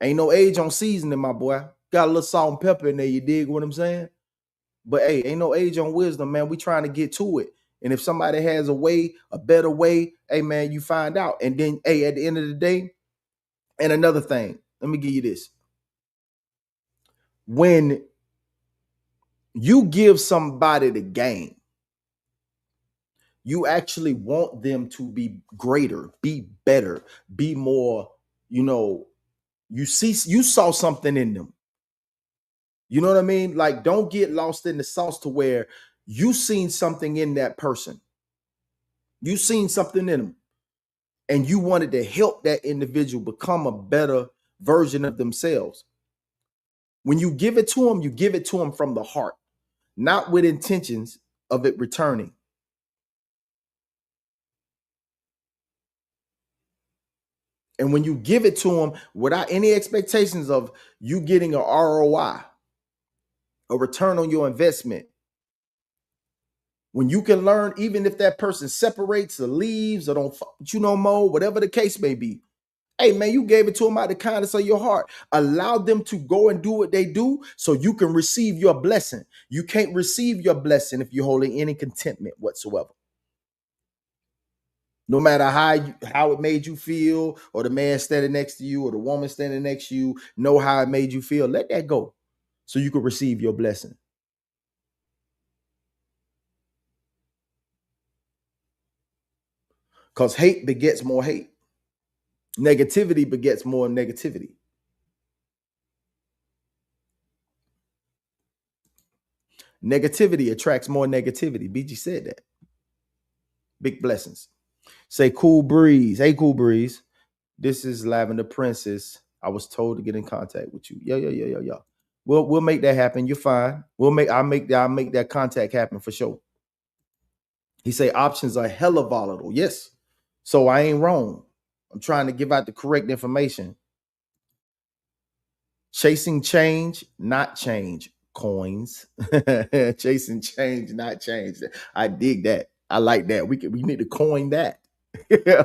ain't no age on seasoning, my boy. Got a little salt and pepper in there, you dig what I'm saying? But hey, ain't no age on wisdom, man. We trying to get to it. And if somebody has a way, a better way, hey, man, you find out. And then, hey, at the end of the day, and another thing, let me give you this. When you give somebody the game, you actually want them to be greater, be better, be more, you saw something in them. You know what I mean? Like, don't get lost in the sauce to where you seen something in that person. You seen something in them and you wanted to help that individual become a better version of themselves. When you give it to them, you give it to them from the heart, not with intentions of it returning. And when you give it to them without any expectations of you getting an ROI, a return on your investment, when you can learn, even if that person separates or leaves or don't fuck with you no more, whatever the case may be, hey, man, you gave it to them out of the kindness of your heart. Allow them to go and do what they do so you can receive your blessing. You can't receive your blessing if you're holding any contentment whatsoever. No matter how it made you feel, or the man standing next to you or the woman standing next to you, know how it made you feel. Let that go so you can receive your blessing. Because hate begets more hate. Negativity begets more negativity. Negativity attracts more negativity. BG said that. Big blessings. Say Cool Breeze. Hey, Cool Breeze. This is Lavender Princess. I was told to get in contact with you. Yeah. We'll make that happen. You're fine. I'll make that contact happen for sure. He say options are hella volatile. Yes. So I ain't wrong. I'm trying to give out the correct information. Chasing change, not change. Coins. Chasing change, not change. I dig that. I like that. We need to coin that.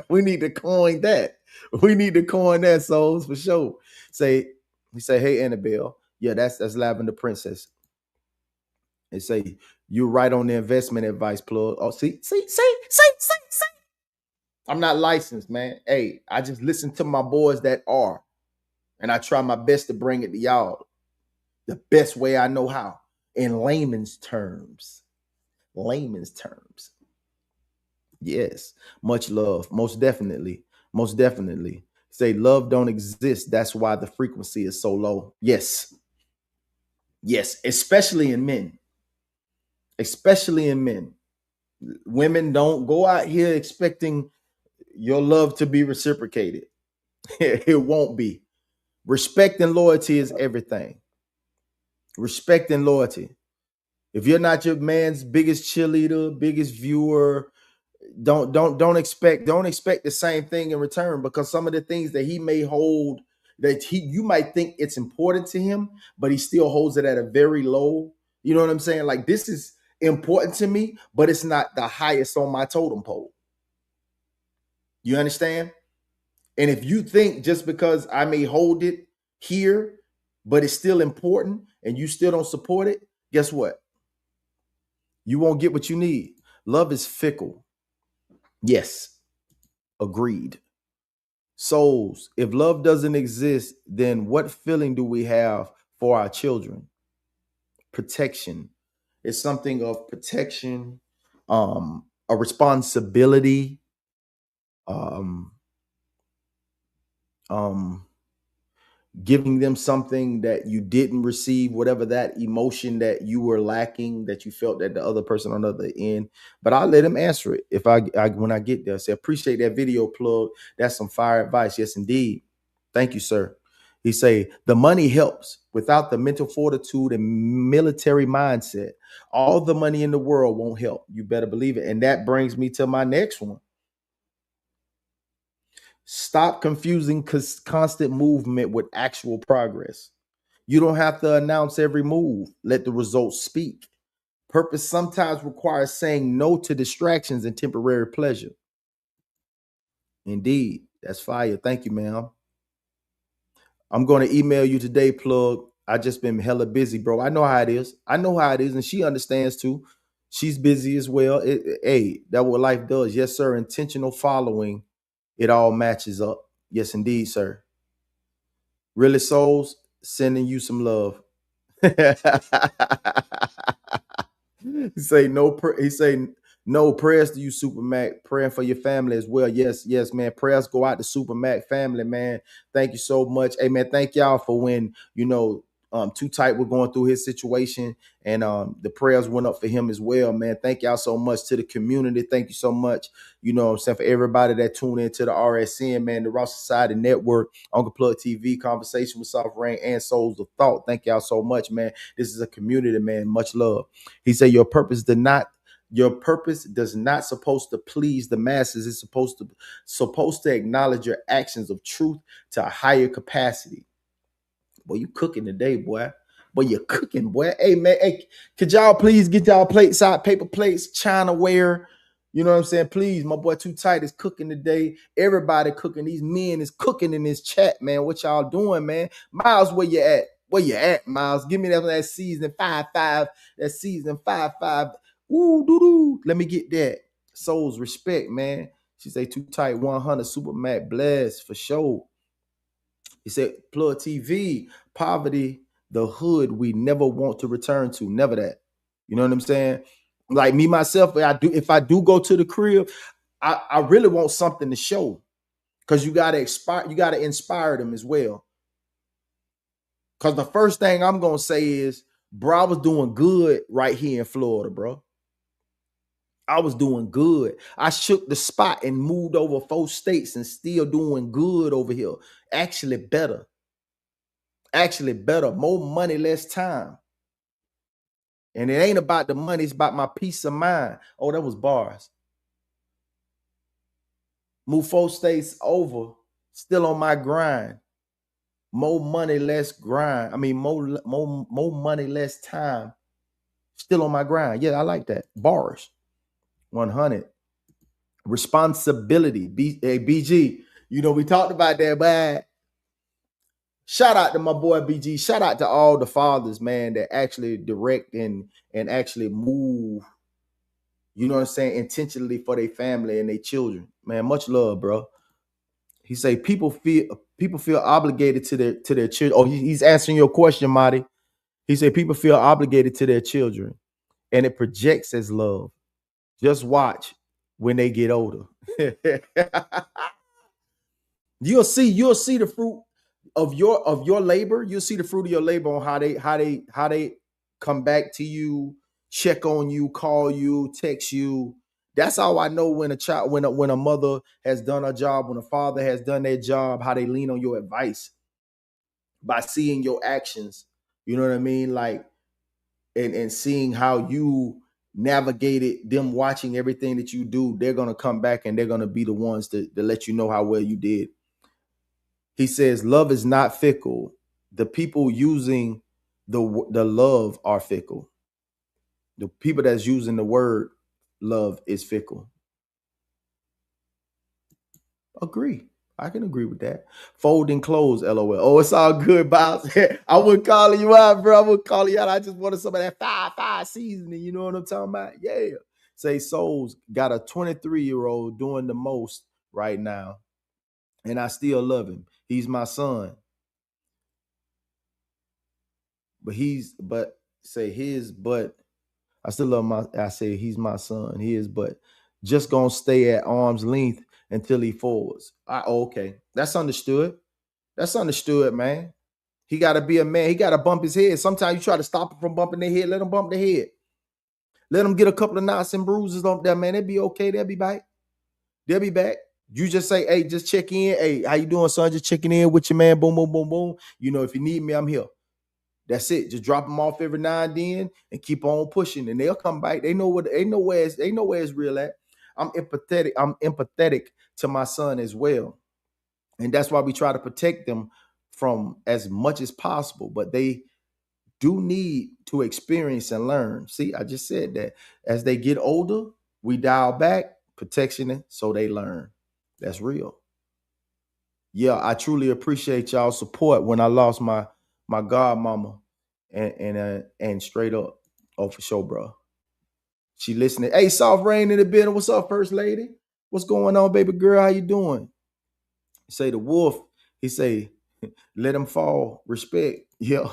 We need to coin that. We need to coin that, souls, for sure. We say, hey, Annabelle. Yeah, that's Lavender Princess. And say, you're right on the investment advice, Plug. Oh, see. I'm not licensed, man. Hey, I just listen to my boys that are. And I try my best to bring it to y'all the best way I know how, in layman's terms. Layman's terms. Yes. Much love. Most definitely. Most definitely. Say love don't exist. That's why the frequency is so low. Yes. Yes, especially in men. Especially in men. Women don't go out here expecting your love to be reciprocated. It won't be. Respect and loyalty is everything. Respect and loyalty. If you're not your man's biggest cheerleader, biggest viewer, don't expect the same thing in return, because some of the things that he may hold, that you might think it's important to him, but he still holds it at a very low. You know what I'm saying? Like, this is important to me, but it's not the highest on my totem pole. You understand? And if you think just because I may hold it here, but it's still important and you still don't support it, guess what? You won't get what you need. Love is fickle. Yes, agreed. Souls, if love doesn't exist, then what feeling do we have for our children? Protection. It's something of protection, a responsibility, um, um, giving them something that you didn't receive, whatever that emotion that you were lacking, that you felt that the other person on the other end. But I'll let him answer it if I when I get there. Say, appreciate that video, Plug. That's some fire advice. Yes, indeed. Thank you, sir. He say the money helps. Without the mental fortitude and military mindset, all the money in the world won't help. You better believe it. And that brings me to my next one. Stop confusing constant movement with actual progress. You don't have to announce every move. Let the results speak. Purpose sometimes requires saying no to distractions and temporary pleasure. Indeed. That's fire. Thank you, ma'am. I'm going to email you today, Plug. I just been hella busy, bro. I know how it is. I know how it is, and she understands too. She's busy as well. Hey, that's what life does. Yes, sir. Intentional following. It all matches up. Yes, indeed, sir. Really, souls, sending you some love. He say no. He say no prayers to you, Super Mac. Praying for your family as well. Yes, yes, man. Prayers go out to Super Mac family, man. Thank you so much. Hey, man. Thank y'all for when Too Tight we're going through his situation, and the prayers went up for him as well, man. Thank y'all so much to the community. Thank you so much. You know what I'm saying, for everybody that tuned into the RSN, man, the Raw Society Network, Uncle Plug TV, Conversation with Soft Rain, and Souls of Thought. Thank y'all so much, man. This is a community, man. Much love. He said your purpose does not supposed to please the masses. It's supposed to acknowledge your actions of truth to a higher capacity. Boy, you cooking today, boy. Boy, you're cooking, boy. Hey, man, hey, could y'all please get y'all plates out, paper plates, Chinaware? You know what I'm saying? Please, my boy Too Tight is cooking today. Everybody cooking. These men is cooking in this chat, man. What y'all doing, man? Miles, where you at? Where you at, Miles? Give me that season 5-5. That season 5-5. Ooh, doo-doo. Let me get that. Souls respect, man. She say Too Tight 100. Super Mac bless for sure. He said, Plug TV, poverty, the hood we never want to return to. Never that. You know what I'm saying? Like me, myself, if I do go to the crib, I really want something to show. Because you gotta inspire them as well. Because the first thing I'm gonna say is, bro, I was doing good right here in Florida, bro. I was doing good. I shook the spot and moved over 4 states and still doing good over here. Actually better. More money, less time. And it ain't about the money, it's about my peace of mind. Oh, that was bars. Move 4 states over, still on my grind. More money, less grind. I mean, more money, less time. Still on my grind. Yeah, I like that. Bars. 100. Responsibility. BG. You know, we talked about that, but shout out to my boy BG. Shout out to all the fathers, man, that actually direct and actually move, you know what I'm saying, intentionally for their family and their children. Man, much love, bro. He say people feel obligated to their children. Oh, he's answering your question, Marty. He said people feel obligated to their children, and it projects as love. Just watch when they get older. You'll see the fruit of your labor. You'll see the fruit of your labor on how they come back to you, check on you, call you, text you. That's how I know when when a mother has done her job, when a father has done their job, how they lean on your advice by seeing your actions. You know what I mean? Like, and seeing how you navigated them, watching everything that you do, they're gonna come back and they're gonna be the ones to let you know how well you did. He says, love is not fickle. The people using the love are fickle. The people that's using the word love is fickle. Agree. I can agree with that. Folding clothes, LOL. Oh, it's all good, Bob. I wouldn't call you out, bro. I wouldn't call you out. I just wanted some of that five seasoning. You know what I'm talking about? Yeah. Say Souls got a 23-year-old doing the most right now, and I still love him. He's my son. But I still love I say he's my son. But just gonna stay at arm's length until he forwards. Okay. That's understood. That's understood, man. He gotta be a man. He gotta bump his head. Sometimes you try to stop him from bumping their head. Let him bump their head. Let them get a couple of knots and bruises on there, man. They'll be okay. They'll be back. They'll be back. You just say, hey, just check in. Hey, how you doing, son? Just checking in with your man. Boom, boom, boom, boom. You know, if you need me, I'm here. That's it. Just drop them off every now and then and keep on pushing, and they'll come back. They know where it's real at. I'm empathetic to my son as well, and that's why we try to protect them from as much as possible. But they do need to experience and learn. See, I just said that as they get older, we dial back protection so they learn. That's real. Yeah, I truly appreciate y'all support when I lost my godmama, and straight up, oh for sure, bro. She listening. Hey, Soft Rain in the building. What's up, First Lady? What's going on, baby girl? How you doing? Say the wolf. He say, let him fall. Respect. Yeah.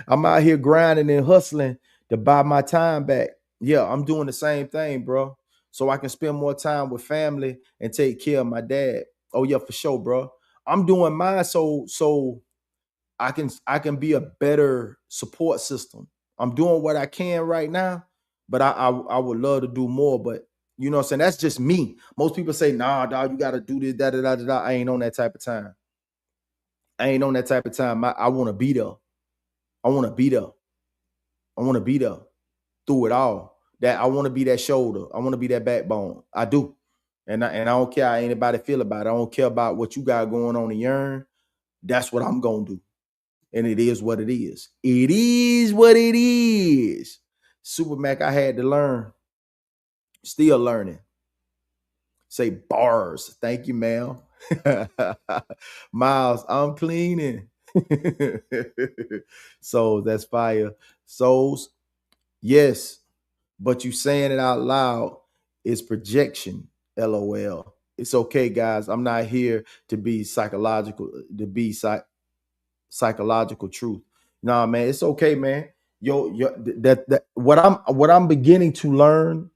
I'm out here grinding and hustling to buy my time back. Yeah, I'm doing the same thing, bro. So I can spend more time with family and take care of my dad. Oh yeah, for sure, bro. I'm doing mine so I can be a better support system. I'm doing what I can right now, but I would love to do more. But you know what I'm saying? That's just me. Most people say, nah, dog, you gotta do this, da da da da. I ain't on that type of time. I want to be there. I want to be there. I want to be there through it all. That I want to be that shoulder. I want to be that backbone. I do. And I don't care how anybody feel about it. I don't care about what you got going on in your. That's what I'm gonna do. And it is what it is. It is what it is. Super Mac, I had to learn. Still learning. Say bars. Thank you, ma'am. Miles, I'm cleaning. So that's fire. Souls, yes. But you saying it out loud is projection. LOL. It's okay, guys. I'm not here to be psychological, psychological truth. Nah, man, it's okay, man. That what I'm beginning to learn,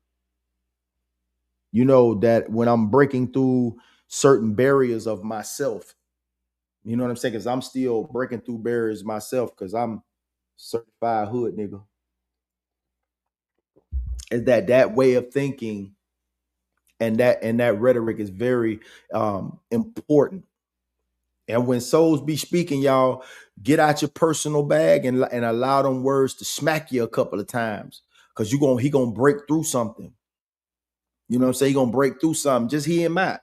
you know, that when I'm breaking through certain barriers of myself, you know what I'm saying? Because I'm still breaking through barriers myself because I'm certified hood nigga. Is that way of thinking and that rhetoric is very important. And when souls be speaking, y'all get out your personal bag and allow them words to smack you a couple of times. Cause he gonna break through something. You know what I'm saying? He gonna break through something. Just hear him out.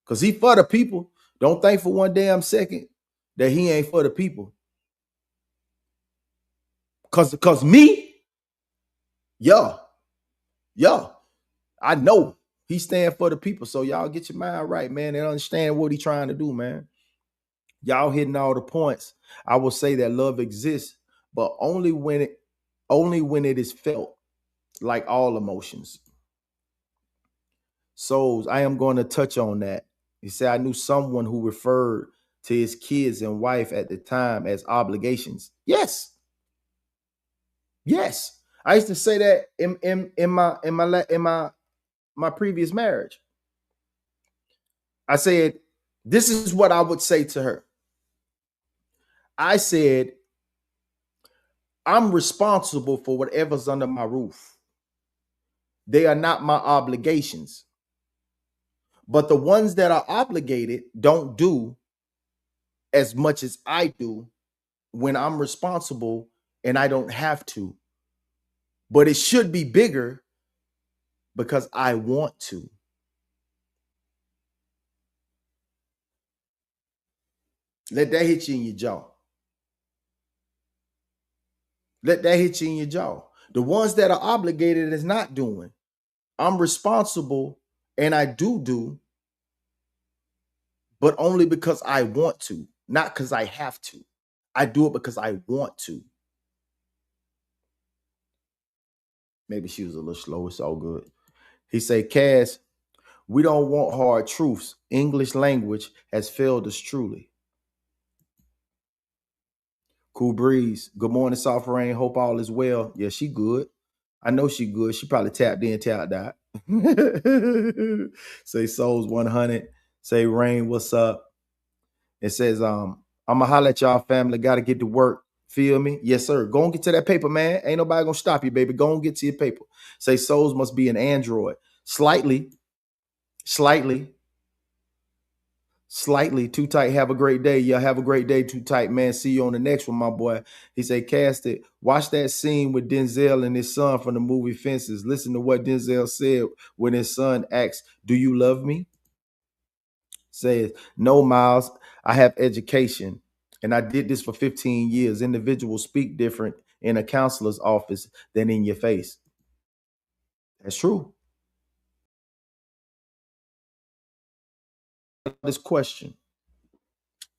Cause he for the people. Don't think for one damn second that he ain't for the people. Cause me, yeah, I know he stand for the people. So y'all get your mind right, man, and understand what he trying to do, man. Y'all hitting all the points. I will say that love exists, but only when it is felt, like all emotions. Souls, I am going to touch on that. He said, I knew someone who referred to his kids and wife at the time as obligations. Yes. Yes. I used to say that in my previous marriage. I said This is what I would say to her. I said, I'm responsible for whatever's under my roof. They are not my obligations. But the ones that are obligated don't do as much as I do when I'm responsible and I don't have to. But it should be bigger because I want to. Let that hit you in your jaw. Let that hit you in your jaw. The ones that are obligated is not doing. I'm responsible and I do, but only because I want to, not because I have to. I do it because I want to. Maybe she was a little slow. It's all good. He said, Cass, we don't want hard truths. English language has failed us truly. Cool breeze. Good morning, soft rain. Hope all is well. Yeah, she good. I know she good. She probably tapped in, tapped out. Say Souls 100. Say Rain, what's up? It says, I'ma holler at y'all family. Gotta get to work. Feel me? Yes, sir. Go and get to that paper, man. Ain't nobody gonna stop you, baby. Go and get to your paper. Say Souls must be an Android. Slightly. Too tight. Have a great day. Yeah, have a great day. Too tight, man. See you on the next one, my boy. He said, Cast it. Watch that scene with Denzel and his son from the movie Fences. Listen to what Denzel said when his son asks, do you love me? Says, no, Miles, I have education and I did this for 15 years. Individuals speak different in a counselor's office than in your face. That's true. This question.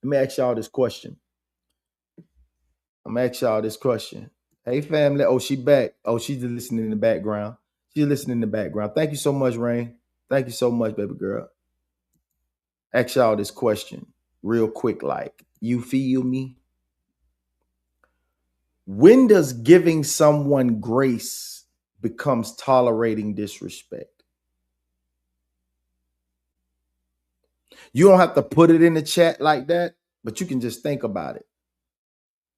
Let me ask y'all this question. Hey, family. Oh, she back. Oh, she's listening in the background. She's listening in the background. Thank you so much, Rain. Thank you so much, baby girl. Ask y'all this question real quick. Like, you feel me? When does giving someone grace becomes tolerating disrespect? You don't have to put it in the chat like that, but you can just think about it.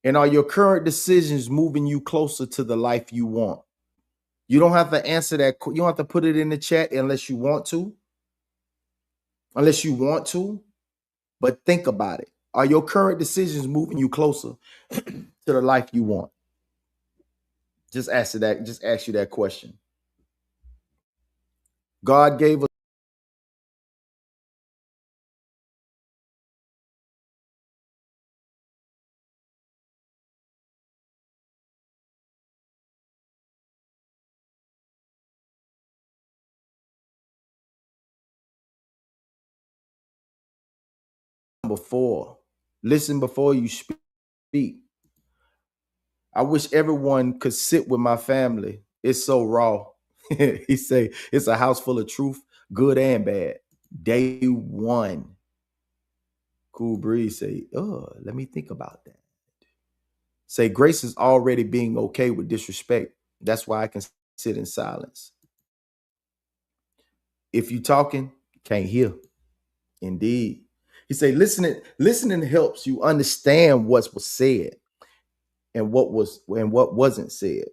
And are your current decisions moving you closer to the life you want? You don't have to answer that. You don't have to put it in the chat unless you want to. But think about it. Are your current decisions moving you closer to the life you want? Just ask you that question. God gave us before. Listen before you speak. I wish everyone could sit with my family. It's so raw. He say it's a house full of truth, good and bad. Day one. Cool breeze say, oh, let me think about that. Say grace is already being okay with disrespect. That's why I can sit in silence. If you talking, can't hear. Indeed. He say listening helps you understand what was said and what wasn't said.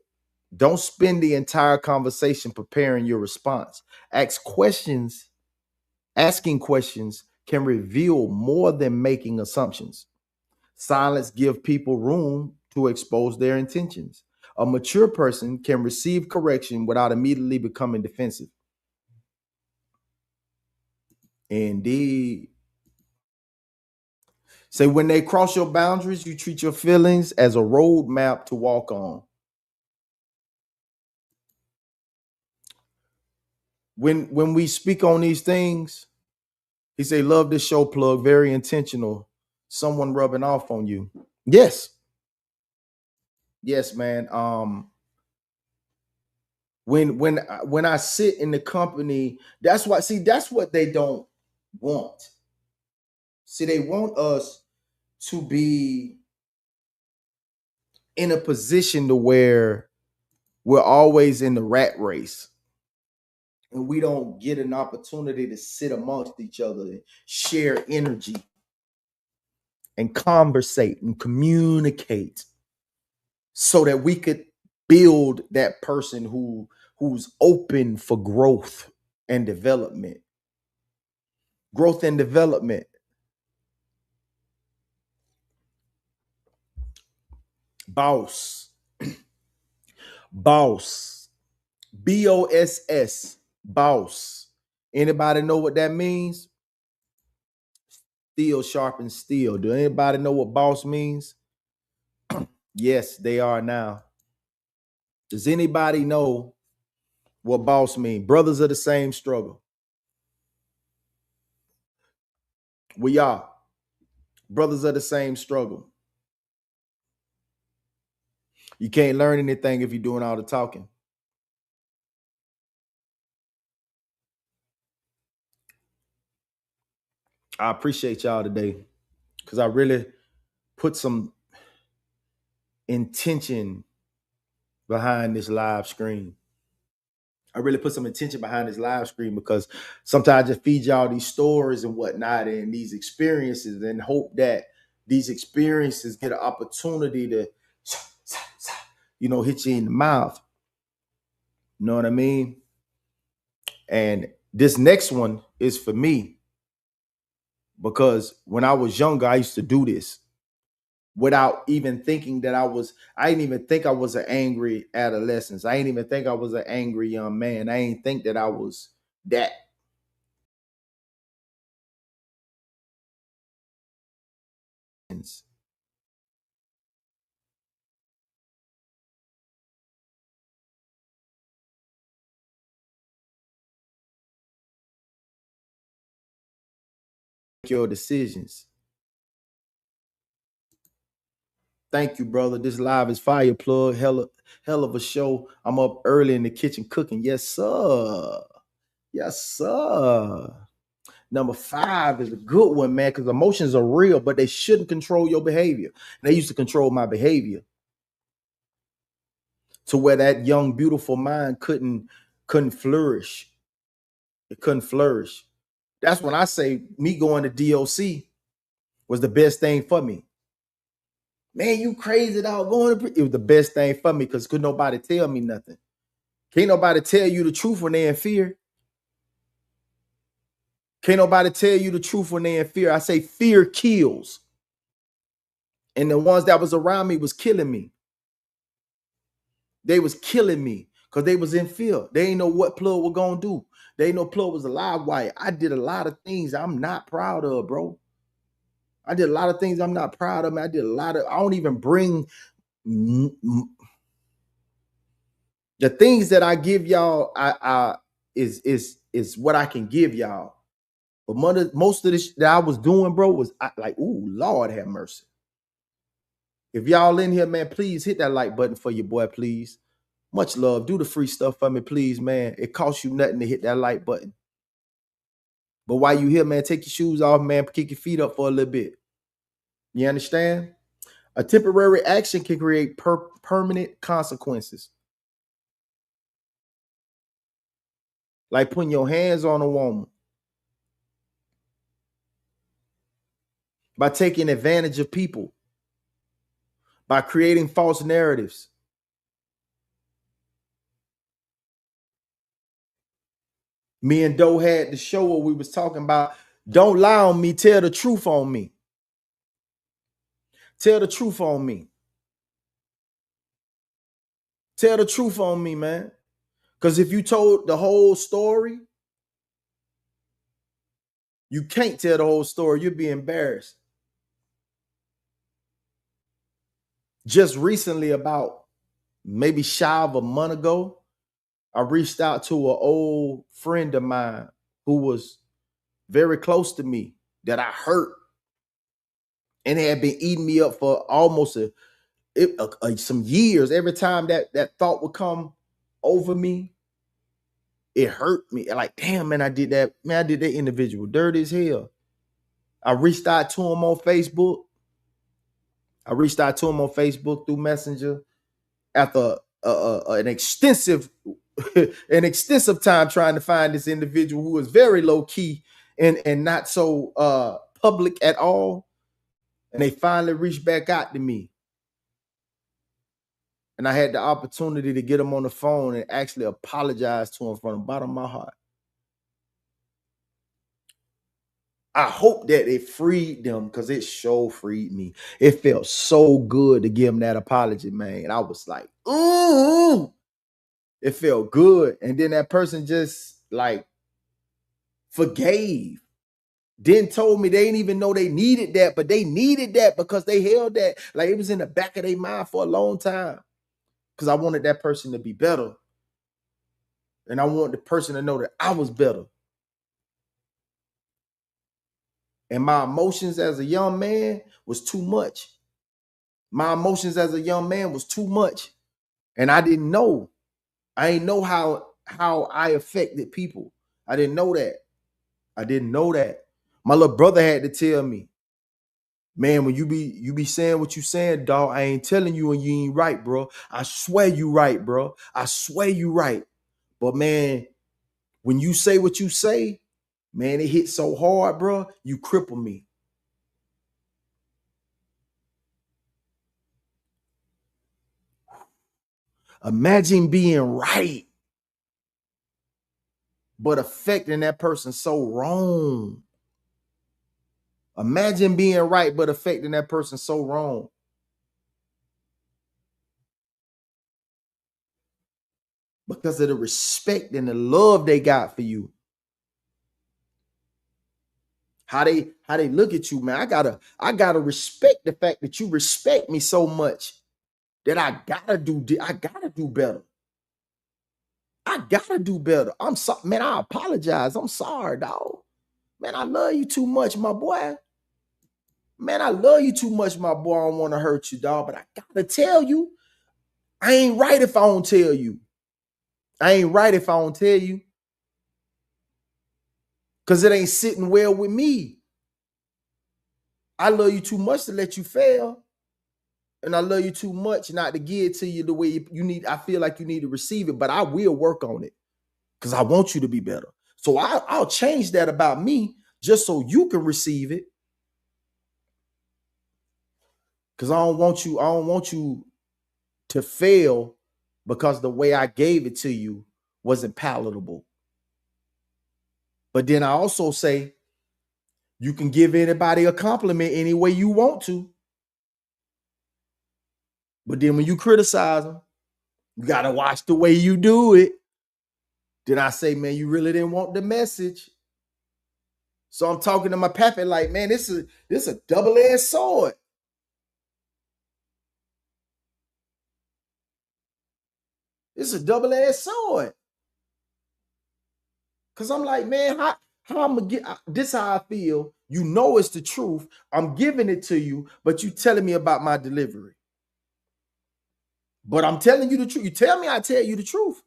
Don't spend the entire conversation preparing your response. Asking questions can reveal more than making assumptions. Silence gives people room to expose their intentions. A mature person can receive correction without immediately becoming defensive. Indeed. Say when they cross your boundaries, you treat your feelings as a roadmap to walk on. When we speak on these things, he say, love this show, Plug, very intentional. Someone rubbing off on you. Yes. Yes, man. When I sit in the company, that's what they don't want. See, they want us to be in a position to where we're always in the rat race. and we don't get an opportunity to sit amongst each other and share energy and conversate and communicate so that we could build that person who's open for growth and development. Growth and development. Boss. Boss. BOSS. Boss. Anybody know what that means? Steel sharpens steel. Do anybody know what boss means? Yes, they are now. Does anybody know what boss means? Brothers of the same struggle. We are brothers of the same struggle. You can't learn anything if you're doing all the talking. I appreciate y'all today because I really put some intention behind this live stream. I really put some intention behind this live stream because sometimes I just feed y'all these stories and whatnot and these experiences and hope that these experiences get an opportunity to, hit you in the mouth. You know what I mean? And this next one is for me because when I was younger, I used to do this without even thinking that I didn't even think I was an angry adolescent. I didn't even think I was an angry young man. I didn't think that I was that. Your decisions. Thank you, brother. This live is fire, Plug. Hell of a show. I'm up early in the kitchen cooking. Yes, sir. Yes, sir. Number 5 is a good one, man, because emotions are real, but they shouldn't control your behavior. And they used to control my behavior to where that young, beautiful mind couldn't flourish. It couldn't flourish. That's when I say me going to D.O.C. was the best thing for me. Man, you crazy dog going to it was the best thing for me because could nobody tell me nothing. Can't nobody tell you the truth when they're in fear. Can't nobody tell you the truth when they're in fear. I say fear kills. And the ones that was around me was killing me. They was killing me because they was in fear. They ain't know what Plug was going to do. They ain't know Plug was a live wire. I did a lot of things I'm not proud of, bro. I did a lot of things I'm not proud of, man. I don't even bring the things that I give y'all is what I can give y'all. But most of this that I was doing, bro, was like, ooh, Lord have mercy. If y'all in here, man, please hit that like button for your boy, please. Much love. Do the free stuff for me, please, man. It costs you nothing to hit that like button. But while you here, man, take your shoes off, man. Kick your feet up for a little bit. You understand? A temporary action can create permanent consequences. Like putting your hands on a woman. By taking advantage of people. By creating false narratives. Me and Doe had the show where we was talking about, don't lie on me, tell the truth on me. Tell the truth on me. Tell the truth on me, man. Because if you told the whole story, you can't tell the whole story. You'd be embarrassed. Just recently, about maybe shy of a month ago, I reached out to an old friend of mine who was very close to me that I hurt and had been eating me up for almost some years. Every time that thought would come over me, it hurt me. Like, damn, man, I did that. Man, I did that individual dirty as hell. I reached out to him on Facebook. through Messenger after an extensive an extensive time trying to find this individual who was very low key and not so public at all. And they finally reached back out to me. And I had the opportunity to get him on the phone and actually apologize to him from the bottom of my heart. I hope that it freed them because it sure freed me. It felt so good to give him that apology, man. I was like, ooh, it felt good. And then that person just like forgave. Then told me they didn't even know they needed that, but they needed that because they held that. Like it was in the back of their mind for a long time. Because I wanted that person to be better. And I wanted the person to know that I was better. And my emotions as a young man was too much. My emotions as a young man was too much. And I didn't know. I didn't know how I affected people. I didn't know that. I didn't know that. My little brother had to tell me, man, when you be saying what you saying, dog, I ain't telling you and you ain't right, bro. I swear you right, bro. I swear you right. But man, when you say what you say, man, it hits so hard, bro. You cripple me. Imagine being right, but affecting that person so wrong. Imagine being right, but affecting that person so wrong. Because of the respect and the love they got for you. How they look at you, man. I gotta respect the fact that you respect me so much that I gotta do better. I gotta do better. I'm sorry, man. I apologize. I'm sorry, dog. Man, I love you too much, my boy. Man, I love you too much, my boy. I don't want to hurt you, dog. But I gotta tell you, I ain't right if I don't tell you. I ain't right if I don't tell you. Because it ain't sitting well with me. I love you too much to let you fail. And I love you too much not to give it to you the way you need. I feel like you need to receive it, but I will work on it because I want you to be better. So I'll change that about me just so you can receive it. Because I don't want you to fail because the way I gave it to you wasn't palatable. But then I also say you can give anybody a compliment any way you want to. But then when you criticize them, you got to watch the way you do it. Then I say, man, you really didn't want the message. So I'm talking to my pappy like, man, this is a double-edged sword. This is a double-edged sword. Cause I'm like, man, how I'm gonna get this? How I feel. You know it's the truth. I'm giving it to you, but you telling me about my delivery. But I'm telling you the truth. You tell me, I tell you the truth.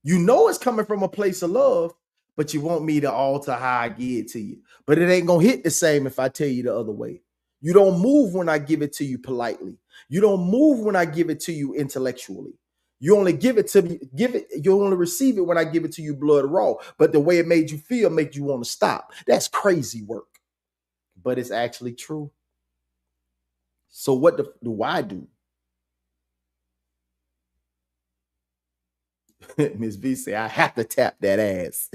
You know it's coming from a place of love, but you want me to alter how I give it to you. But it ain't gonna hit the same if I tell you the other way. You don't move when I give it to you politely. You don't move when I give it to you intellectually. You only give it to me, you only receive it when I give it to you blood raw. But the way it made you feel make you want to stop. That's crazy work. But it's actually true. So what do I do? Miss V say, I have to tap that ass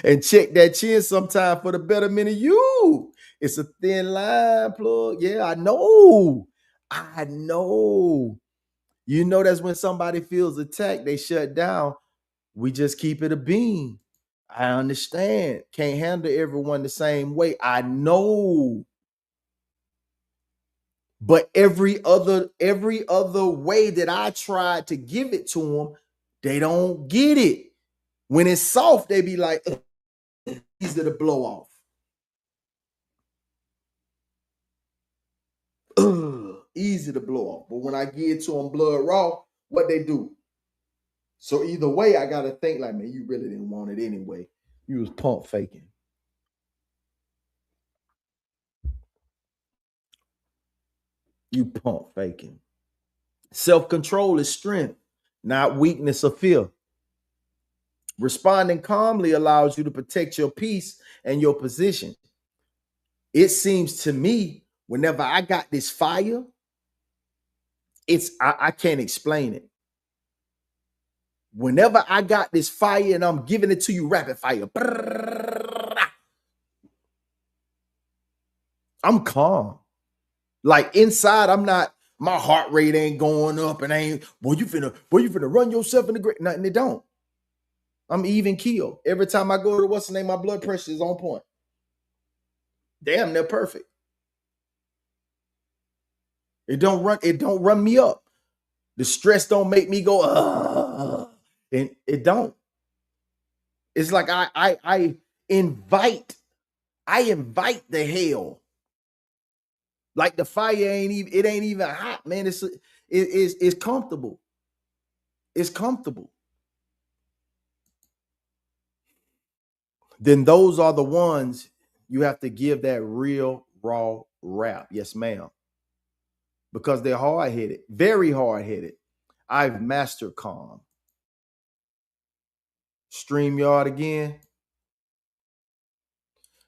and check that chin sometime for the betterment of you. It's a thin line, plug. Yeah, I know. I know. You know, that's when somebody feels attacked, they shut down. We just keep it a beam. I understand. Can't handle everyone the same way. I know. But every other way that I tried to give it to them, they don't get it. When it's soft, they be like, easy to blow off. Easy to blow off. But when I give it to them blood raw, what they do? So either way, I gotta think like, man, you really didn't want it anyway. You was pump faking. You pump faking. Self-control is strength, not weakness or fear. Responding calmly allows you to protect your peace and your position. It seems to me, whenever I got this fire, I can't explain it. Whenever I got this fire and I'm giving it to you rapid fire, I'm calm. Like inside, I'm not, my heart rate ain't going up and you finna run yourself in the grave. Nothing, it don't. I'm even keel. Every time I go to what's the name, my blood pressure is on point. Damn, they're perfect. It don't run me up. The stress don't make me go, and it don't. It's like I invite the hell. Like the fire ain't even hot, man. It's comfortable. It's comfortable. Then those are the ones you have to give that real raw rap. Yes, ma'am. Because they're hard-headed, very hard-headed. I've mastered calm. StreamYard again.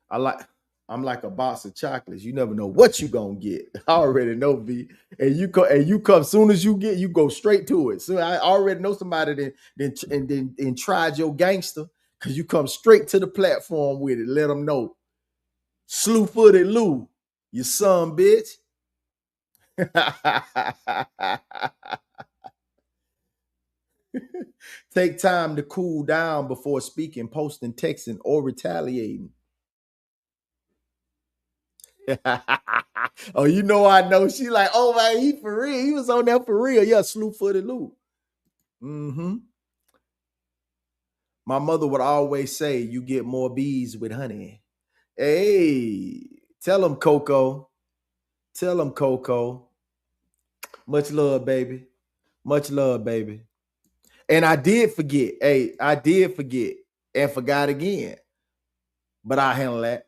I'm like a box of chocolates. You never know what you gonna get. I already know, B. And you come soon as you go straight to it. So I already know somebody then tried your gangster, because you come straight to the platform with it. Let them know. Slew-footed Lou, you son bitch. Take time to cool down before speaking, posting, texting, or retaliating. Oh, you know, I know. She like, oh man, he for real. He was on there for real. Yeah, slew-footed Lou. Mm-hmm. My mother would always say, you get more bees with honey. Hey, tell him, Coco. Tell him, Coco. Much love, baby. Much love, baby. And I did forget. Hey, I did forget and forgot again. But I handle that.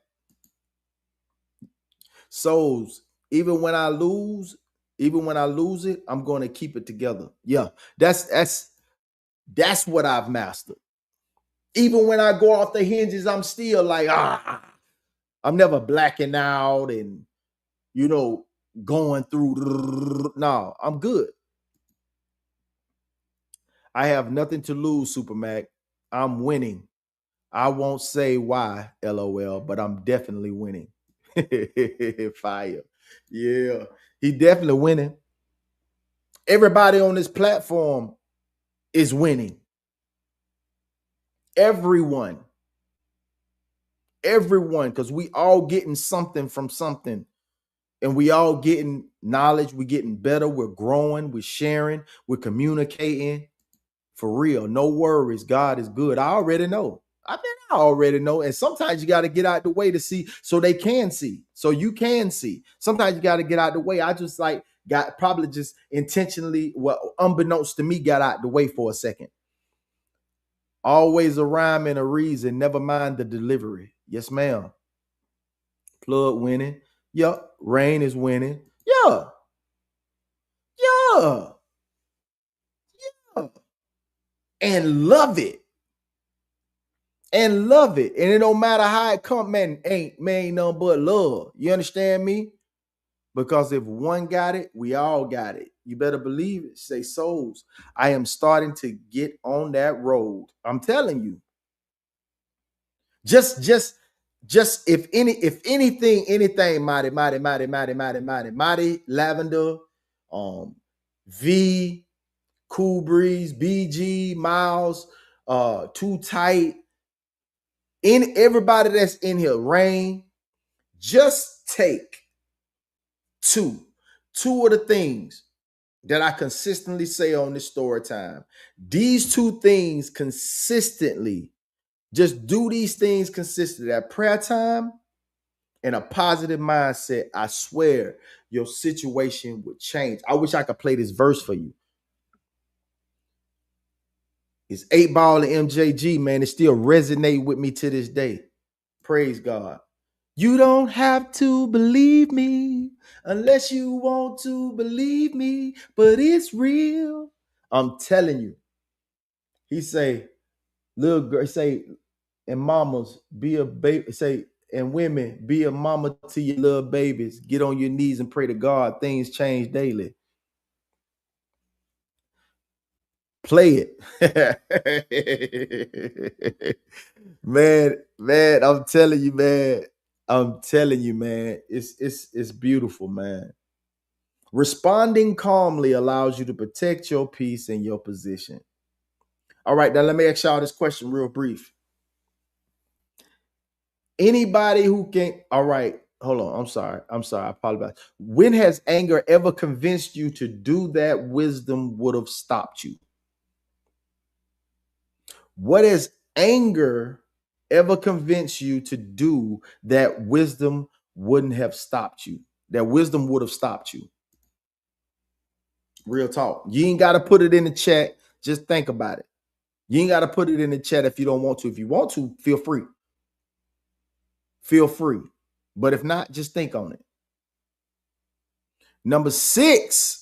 Souls, even when I lose it, I'm going to keep it together. Yeah, that's what I've mastered. Even when I go off the hinges, I'm still like, I'm never blacking out and, going through. No, I'm good. I have nothing to lose, Supermac. I'm winning. I won't say why, LOL, but I'm definitely winning. Fire. Yeah, he definitely winning. Everybody on this platform is winning. Everyone, because we all getting something from something, and we all getting knowledge. We're getting better. We're growing. We're sharing. We're communicating. For real, no worries. God is good. I already know. I already know. And sometimes you got to get out the way to see, so they can see, so you can see. Sometimes you got to get out the way. I just got probably just intentionally, well, unbeknownst to me, got out the way for a second. Always a rhyme and a reason. Never mind the delivery. Yes, ma'am. Plugg winning. Yup. Rain is winning. Yeah. Yeah. Yeah. And love it. And love it. And it don't matter how it come, man, ain't nothing but love. You understand me? Because if one got it, we all got it. You better believe it. Say, souls, I am starting to get on that road. I'm telling you. Just if anything, mighty, Lavender, V, Cool Breeze, BG, Miles, Too Tight, everybody that's in here, Rain, just take two of the things that I consistently say on this story time. These two things consistently, just do these things consistently. At prayer time and a positive mindset, I swear your situation would change. I wish I could play this verse for you. It's 8 Ball and MJG, man. It still resonate with me to this day. Praise God. You don't have to believe me unless you want to believe me, but it's real. I'm telling you. He say, little girl, say, and mamas, be a baby, say, and women, be a mama to your little babies. Get on your knees and pray to God. Things change daily. Play it. man, I'm telling you, man. I'm telling you, man. It's beautiful, man. Responding calmly allows you to protect your peace and your position. All right, now let me ask y'all this question real brief. Anybody who can, all right, hold on. I'm sorry. I apologize. When has anger ever convinced you to do that wisdom would have stopped you? What has anger ever convinced you to do that wisdom wouldn't have stopped you? That wisdom would have stopped you. Real talk. You ain't got to put it in the chat. Just think about it. You ain't got to put it in the chat if you don't want to. If you want to, feel free. Feel free. But if not, just think on it. Number 6.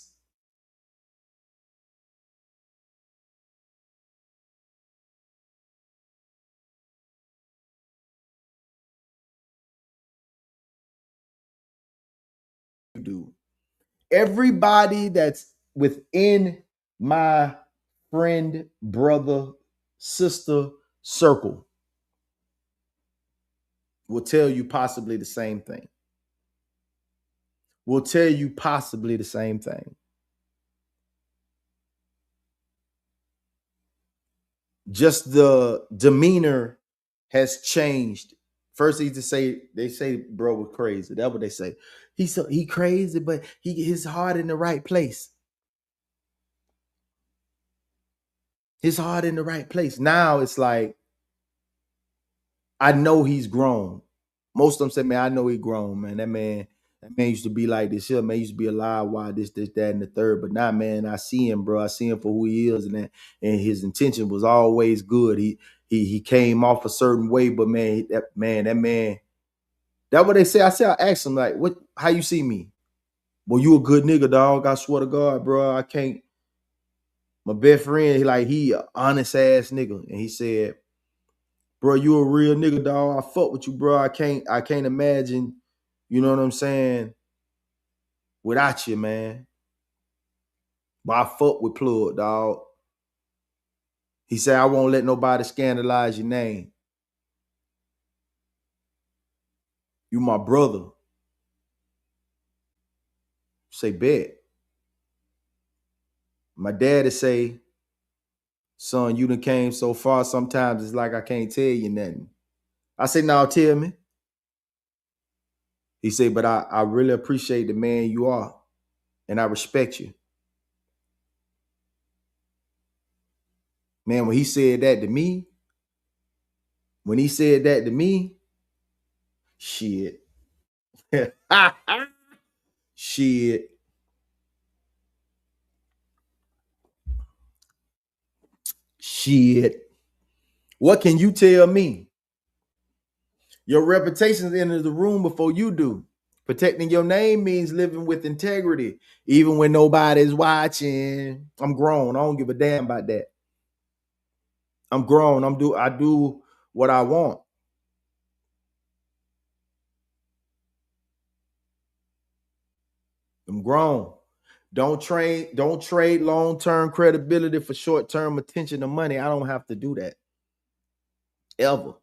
Do. Everybody that's within my friend, brother, sister circle will tell you possibly the same thing. Will tell you possibly the same thing. Just the demeanor has changed. First, they say bro was crazy. That's what they say. He crazy, but his heart in the right place. His heart in the right place. Now it's like, I know he's grown. Most of them say, man, I know he grown, man. That man used to be like this here. Man used to be a live wire, this, that, and the third. But now, man, I see him, bro. I see him for who he is, and his intention was always good. He came off a certain way, but man, that man. That's what they say. I asked him, like, what? How you see me? Well, you a good nigga, dog. I swear to God, bro. I can't. My best friend, he a honest ass nigga, and he said, bro, you a real nigga, dog. I fuck with you, bro. I can't imagine, you know what I'm saying, without you, man. But I fuck with Plugg, dog. He said, I won't let nobody scandalize your name. You my brother. Say, bet. My daddy say, son, you done came so far, sometimes it's like I can't tell you nothing. I say, now tell me. He said, but I really appreciate the man you are, and I respect you. Man, when he said that to me, shit. Shit. Shit. What can you tell me? Your reputation's enters the room before you do. Protecting your name means living with integrity, even when nobody's watching. I'm grown. I don't give a damn about that. I'm grown. I do what I want. I'm grown. Don't trade long-term credibility for short-term attention or money. I don't have to do that. Ever.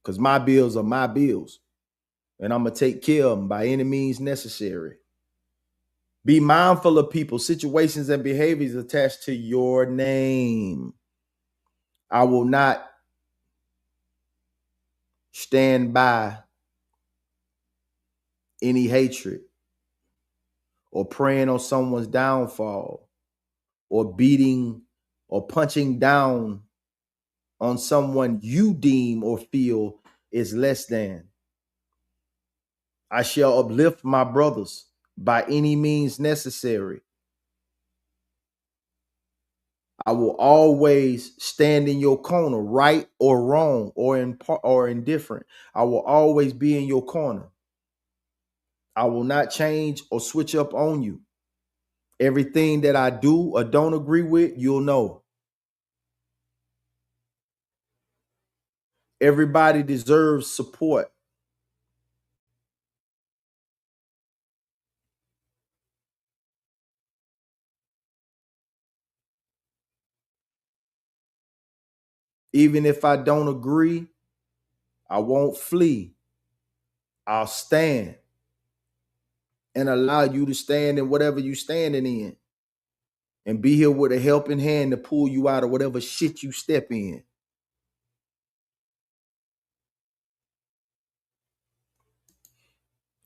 Because my bills are my bills. And I'm going to take care of them by any means necessary. Be mindful of people, situations, and behaviors attached to your name. I will not stand by any hatred or preying on someone's downfall or beating or punching down on someone you deem or feel is less than. I shall uplift my brothers by any means necessary. I will always stand in your corner, right or wrong, or indifferent. I will always be in your corner. I will not change or switch up on you. Everything that I do or don't agree with, you'll know. Everybody deserves support. Even if I don't agree, I won't flee. I'll stand and allow you to stand in whatever you're standing in and be here with a helping hand to pull you out of whatever shit you step in.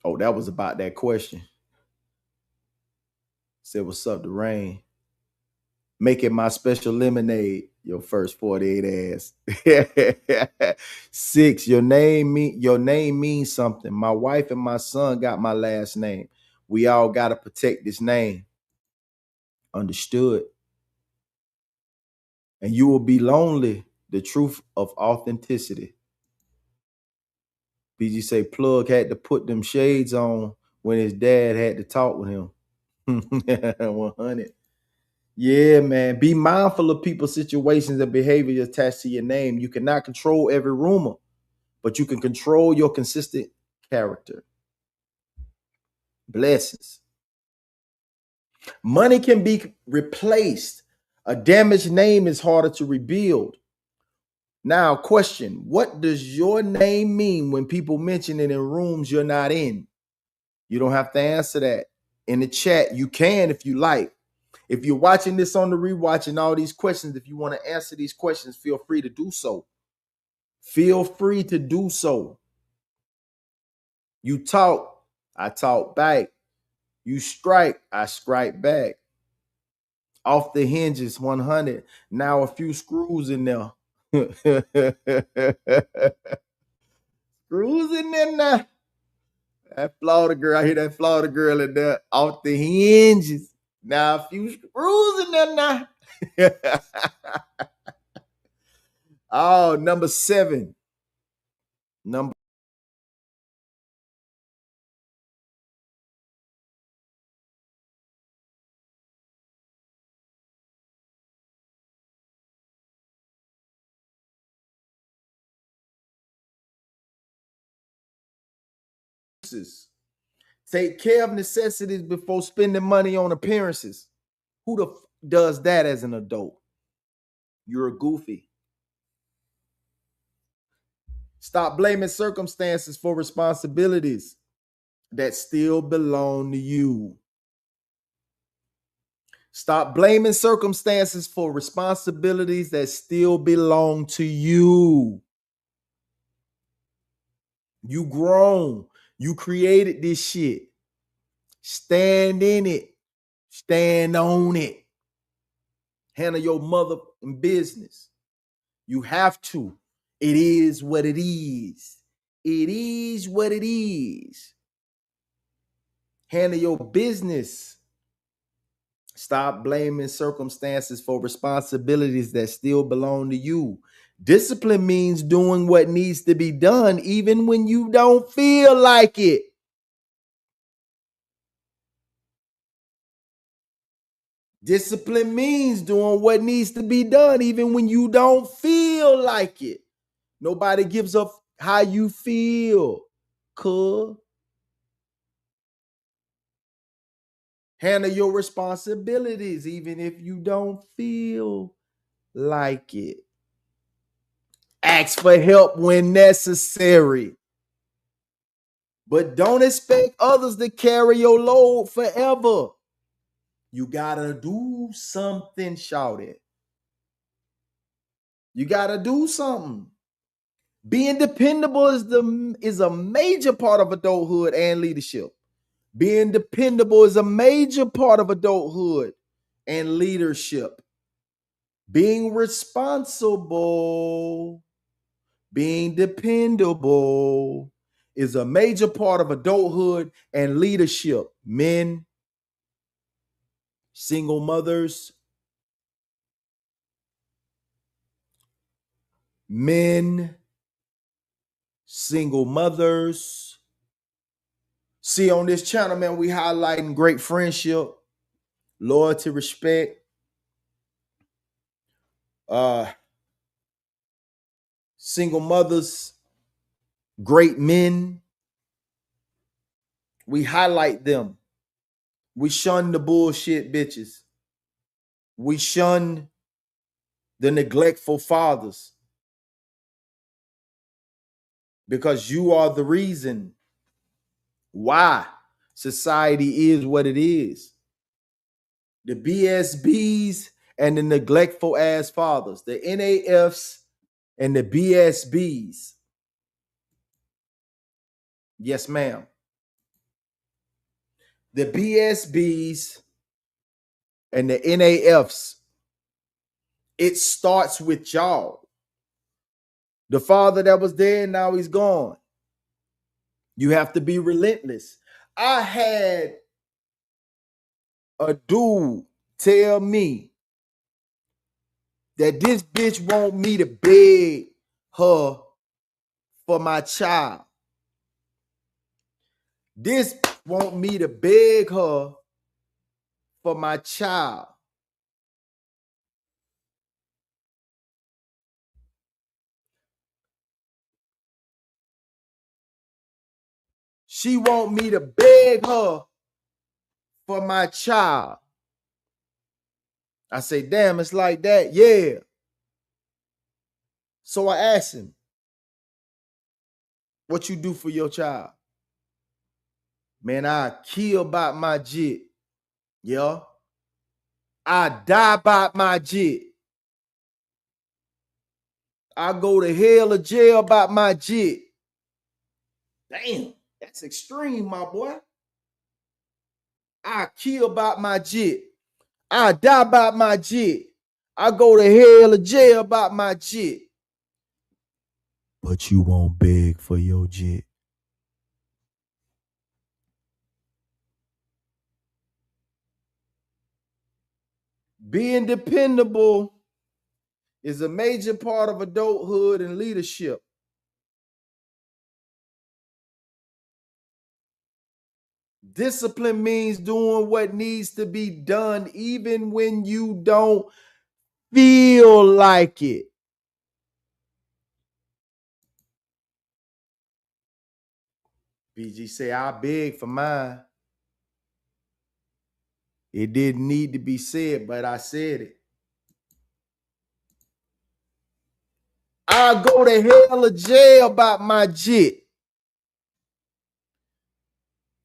Oh, that was about that question. Said, what's up, the rain? Making my special lemonade. Your first 48 ass. 6, your name means something. My wife and my son got my last name. We all got to protect this name. Understood. And you will be lonely. The truth of authenticity. BG say Plugg had to put them shades on when his dad had to talk with him. 100. Yeah, man. Be mindful of people's situations and behavior attached to your name. You cannot control every rumor, but you can control your consistent character. Blessings. Money can be replaced. A damaged name is harder to rebuild. Now, question, what does your name mean when people mention it in rooms you're not in? You don't have to answer that in the chat. You can if you like. If you're watching this on the rewatch and all these questions, if you want to answer these questions, feel free to do so. Feel free to do so. You talk, I talk back. You strike, I strike back. Off the hinges, 100. Now a few screws in there. Screws in there now. That Florida girl, I hear that Florida girl in there. Off the hinges. Now a few screws in there now. Oh, number 7. Number take care of necessities before spending money on appearances. Who the does that as an adult? You're a goofy. Stop blaming circumstances for responsibilities that still belong to you. Stop blaming circumstances for responsibilities that still belong to you. You grown. You created this shit. Stand in it. Stand on it. Handle your mother business. You have to. It is what it is. It is what it is. Handle your business. Stop blaming circumstances for responsibilities that still belong to you. Discipline means doing what needs to be done even when you don't feel like it. Discipline means doing what needs to be done even when you don't feel like it. Nobody gives up how you feel. Cool. Handle your responsibilities even if you don't feel like it. Ask for help when necessary. But don't expect others to carry your load forever. You gotta do something, shout it. You gotta do something. Being dependable is a major part of adulthood and leadership. Being dependable is a major part of adulthood and leadership. Being responsible, being dependable is a major part of adulthood and leadership. Men, single mothers, men, single mothers. See, on this channel, man, we highlighting great friendship, loyalty, respect, single mothers, great men. We highlight them. We shun the bullshit bitches. We shun the neglectful fathers. Because you are the reason why society is what it is. The BSBs and the neglectful ass fathers, the NAFs and the BSBs. Yes, ma'am. The BSBs and the NAFs, it starts with y'all. The father that was there, now he's gone. You have to be relentless. I had a dude tell me that this bitch want me to beg her for my child. This want me to beg her for my child. She want me to beg her for my child. I say, damn, it's like that. Yeah. So I asked him, what you do for your child? Man, I kill about my jit. Yeah. I die about my jit. I go to hell or jail about my jit. Damn, that's extreme, my boy. I kill about my jit. I die about my jit. I go to hell or jail about my jit. But you won't beg for your jit. Being dependable is a major part of adulthood and leadership. Discipline means doing what needs to be done even when you don't feel like it. BG say, I beg for mine. It didn't need to be said, but I said it. I go to hell or jail about my jit.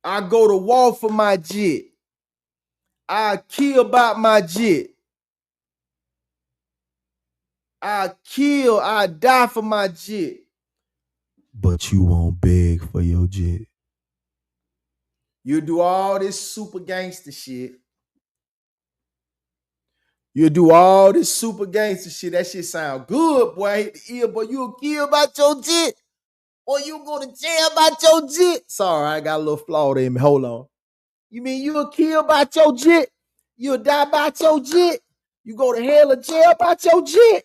I go to war for my jit. I kill about my jit. I die for my jit. But you won't beg for your jit. You do all this super gangster shit. You do all this super gangster shit. That shit sound good, boy. I hate to ear, but you'll kill about your jit. Or you go to jail about your jit. Sorry, I got a little flaw in me. Hold on. You mean you'll kill about your jit? You'll die about your jit? You go to hell or jail about your jit?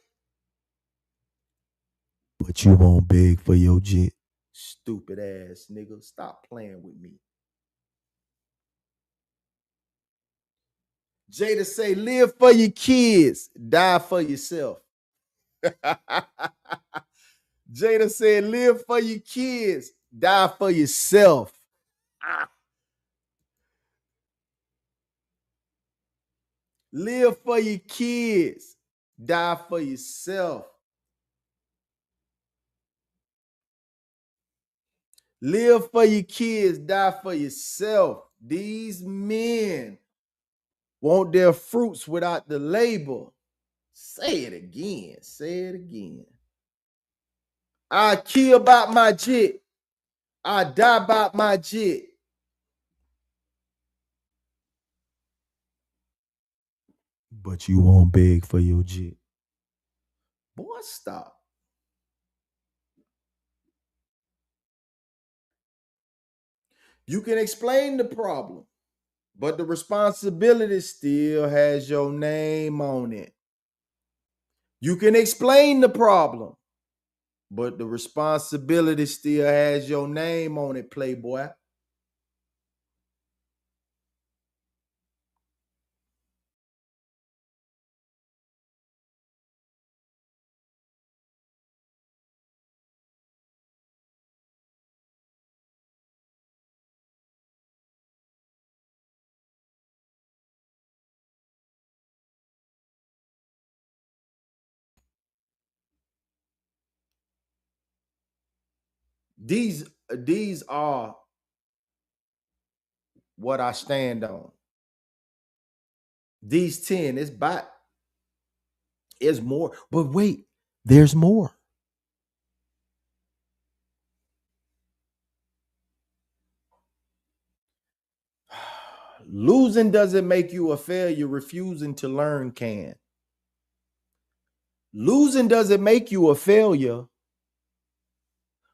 But you won't beg for your jit. Stupid ass nigga. Stop playing with me. Jada say, live for your kids, die for yourself. Jada said, live for your kids, die for yourself. Live for your kids, die for yourself. Live for your kids, die for yourself. These men want their fruits without the labor. Say it again. Say it again. I kill about my jit. I die about my jit. But you won't beg for your jit. Boy, stop. You can explain the problem, but the responsibility still has your name on it. You can explain the problem, But the responsibility still has your name on it, playboy. These are what I stand on. These 10, it's more. But wait, there's more. Losing doesn't make you a failure. Refusing to learn can. Losing doesn't make you a failure.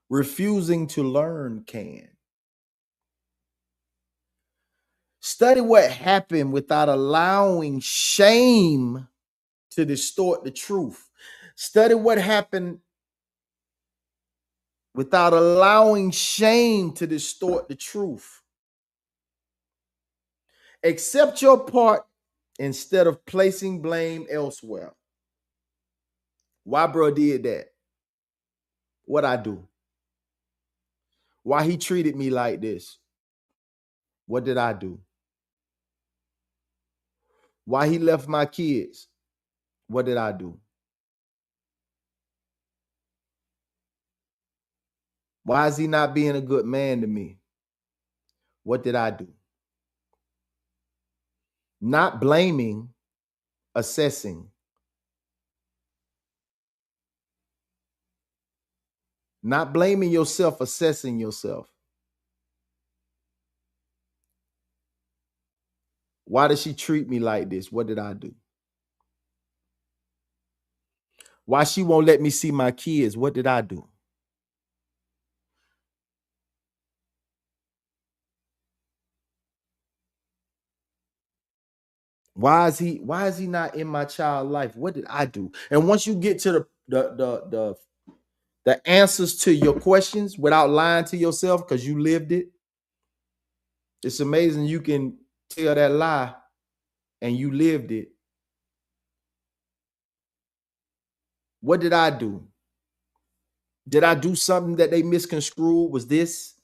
Refusing to learn can. Study what happened without allowing shame to distort the truth. Study what happened without allowing shame to distort the truth. Accept your part instead of placing blame elsewhere. Why bro did that? What I do? Why he treated me like this? What did I do? Why he left my kids? What did I do? Why is he not being a good man to me? What did I do? Not blaming, assessing. Not blaming yourself, assessing yourself. Why does she treat me like this? What did I do? Why she won't let me see my kids? What did I do? Why is he not in my child life? What did I do? And once you get to the answers to your questions without lying to yourself because you lived it, it's amazing you can tell that lie and you lived it. What did I do? Did I do something that they misconstrued? Was this?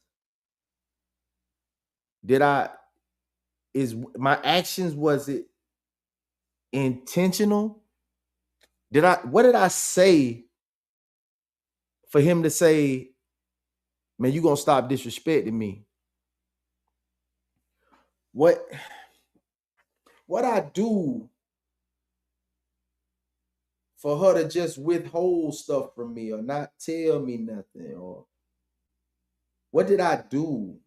Is my actions, was it intentional? What did I say for him to say, man, you gonna stop disrespecting me? What I do for her to just withhold stuff from me or not tell me nothing? Or what did I do?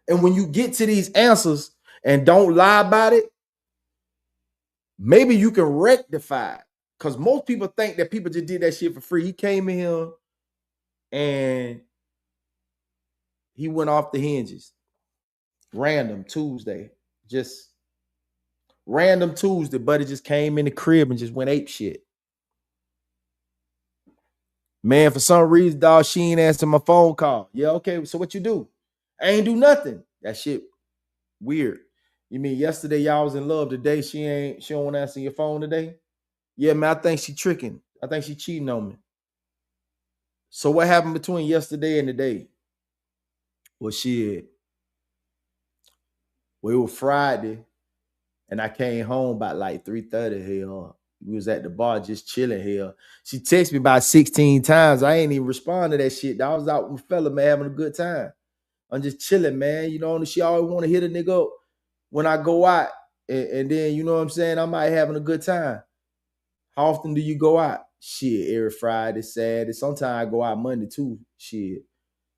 And when you get to these answers and don't lie about it, maybe you can rectify it. Because most people think that people just did that shit for free. He came in here and he went off the hinges. Random Tuesday. Just random Tuesday, buddy just came in the crib and just went ape shit. Man, for some reason, dog, she ain't answer my phone call. Yeah, okay, so what you do? I ain't do nothing. That shit weird. You mean yesterday y'all was in love, today she don't want to answer your phone today? Yeah, man, I think she tricking. I think she cheating on me. So what happened between yesterday and today? Well, shit. Well, it was Friday, and I came home about like 3:30 here. We was at the bar just chilling here. She texted me about 16 times. I ain't even respond to that shit. I was out with fella, man, having a good time. I'm just chilling, man. You know, she always want to hit a nigga up when I go out. And then, you know what I'm saying? I might having a good time. How often do you go out? Shit, every Friday, Saturday. Sometimes I go out Monday too. Shit.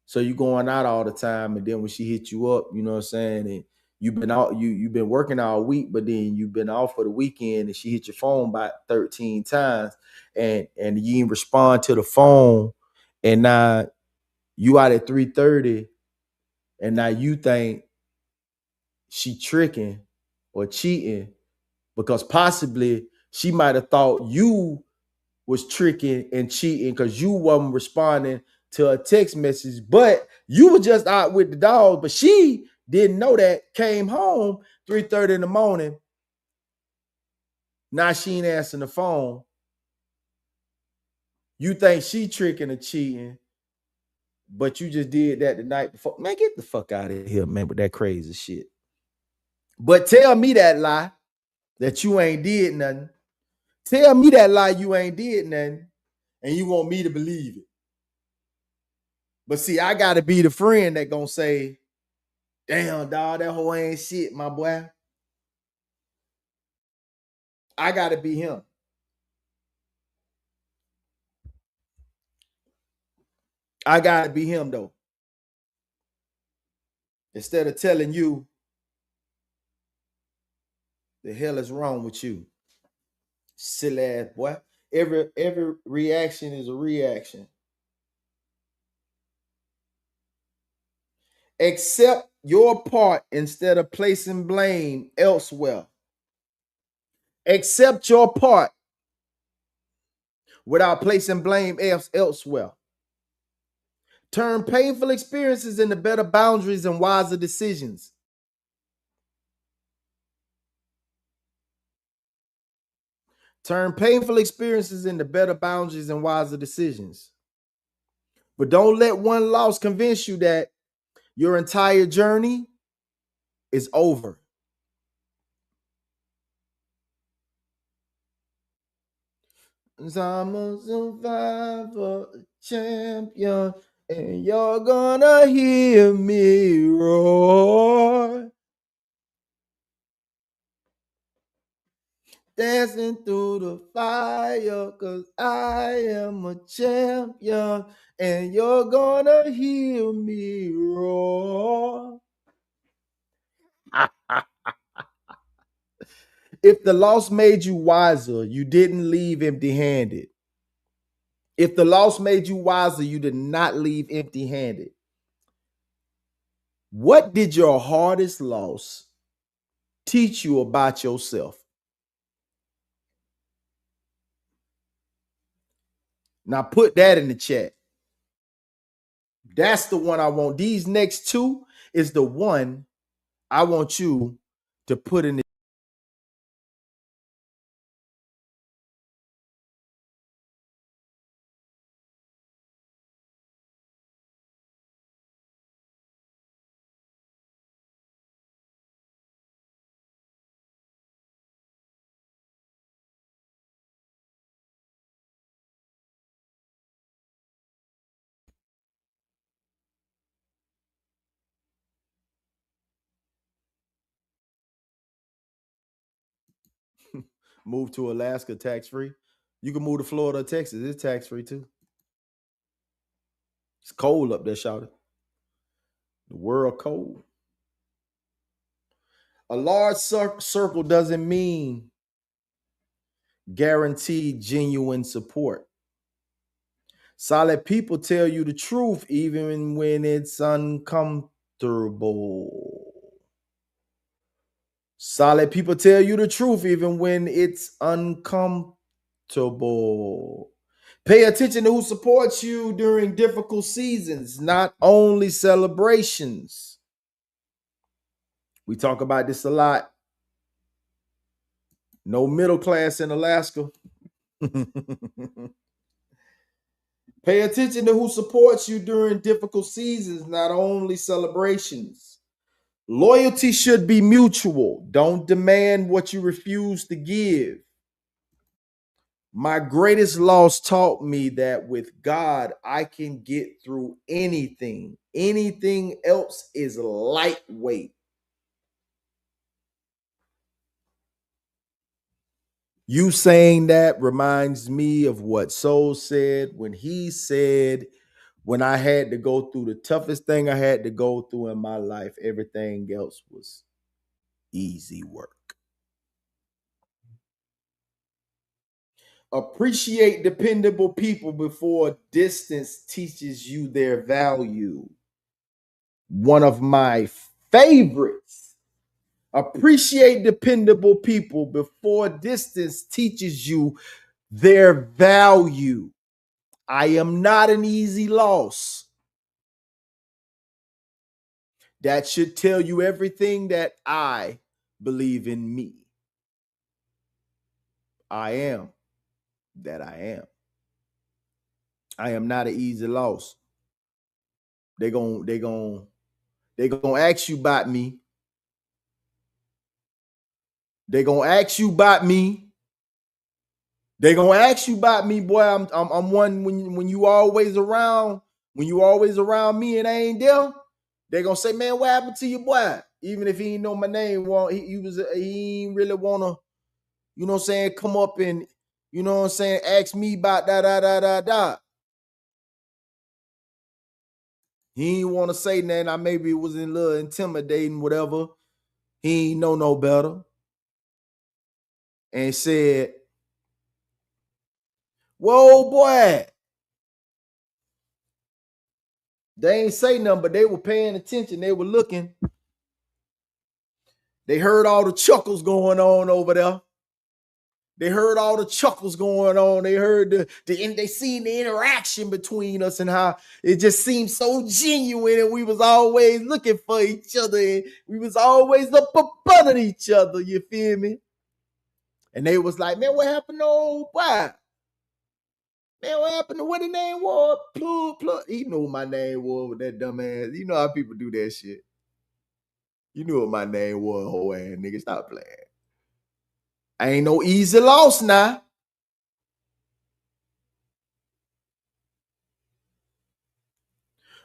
So you going out all the time, and then when she hit you up, you know what I'm saying? And you've been out, you've been working all week, but then you've been off for the weekend, and she hit your phone about 13 times, and you didn't respond to the phone, and now you out at 3:30, and now you think she tricking or cheating because possibly she might have thought you was tricking and cheating because you wasn't responding to a text message, but you were just out with the dog, but she didn't know that, came home 3:30 in the morning. Now she ain't answering the phone. You think she tricking or cheating, but you just did that the night before. Man, get the fuck out of here, man, with that crazy shit. But tell me that lie that you ain't did nothing. Tell me that lie you ain't did nothing, and you want me to believe it. But see, I gotta be the friend that gonna say, damn, dog, that hoe ain't shit, my boy. I gotta be him. I gotta be him though. Instead of telling you the hell is wrong with you, silly ass boy. Every reaction is a reaction. Accept your part instead of placing blame elsewhere. Accept your part without placing blame elsewhere. Turn painful experiences into better boundaries and wiser decisions. Turn painful experiences into better boundaries and wiser decisions. But don't let one loss convince you that your entire journey is over. I'm a survivor, a champion, and you're gonna hear me roar. Dancing through the fire, 'cause I am a champion, and you're gonna hear me roar. If the loss made you wiser, you didn't leave empty-handed. If the loss made you wiser, you did not leave empty-handed. What did your hardest loss teach you about yourself? Now put that in the chat. That's the one I want. These next two is the one I want you to put in the move to Alaska tax-free. You can move to Florida or Texas. It's tax-free too. It's cold up there, shout it. The world cold. A large circle doesn't mean guaranteed genuine support. Solid people tell you the truth even when it's uncomfortable. Solid people tell you the truth even when it's uncomfortable. Pay attention to who supports you during difficult seasons, not only celebrations. We talk about this a lot. No middle class in Alaska. Pay attention to who supports you during difficult seasons, not only celebrations. Loyalty should be mutual. Don't demand what you refuse to give. My greatest loss taught me that with God, I can get through anything. Anything else is lightweight. You saying that reminds me of what Soul said when he said, when I had to go through the toughest thing I had to go through in my life, everything else was easy work. Appreciate dependable people before distance teaches you their value. One of my favorites. Appreciate dependable people before distance teaches you their value. I am not an easy loss. That should tell you everything that I believe in me. I am that I am. I am not an easy loss. They gon' ask you about me. They gonna ask you about me. They gonna ask you about me, boy. I'm one when you always around. When you always around me and I ain't there, they gonna say, man, what happened to your boy? Even if he ain't know my name, well, he ain't really wanna, you know what I'm saying, come up and, you know what I'm saying, ask me about da. He ain't wanna say nothing. I maybe it was a little intimidating, whatever. He ain't know no better. And said, whoa, boy. They ain't say nothing, but they were paying attention. They were looking. They heard all the chuckles going on over there. They heard all the chuckles going on. They heard they seen the interaction between us and how it just seemed so genuine. And we was always looking for each other. And we was always up under each other. You feel me? And they was like, man, what happened to old boy? Man, what happened to what the name was? Plugg. He knew what my name was with that dumb ass. You know how people do that shit. You knew what my name was, whole ass nigga. Stop playing. I ain't no easy loss now.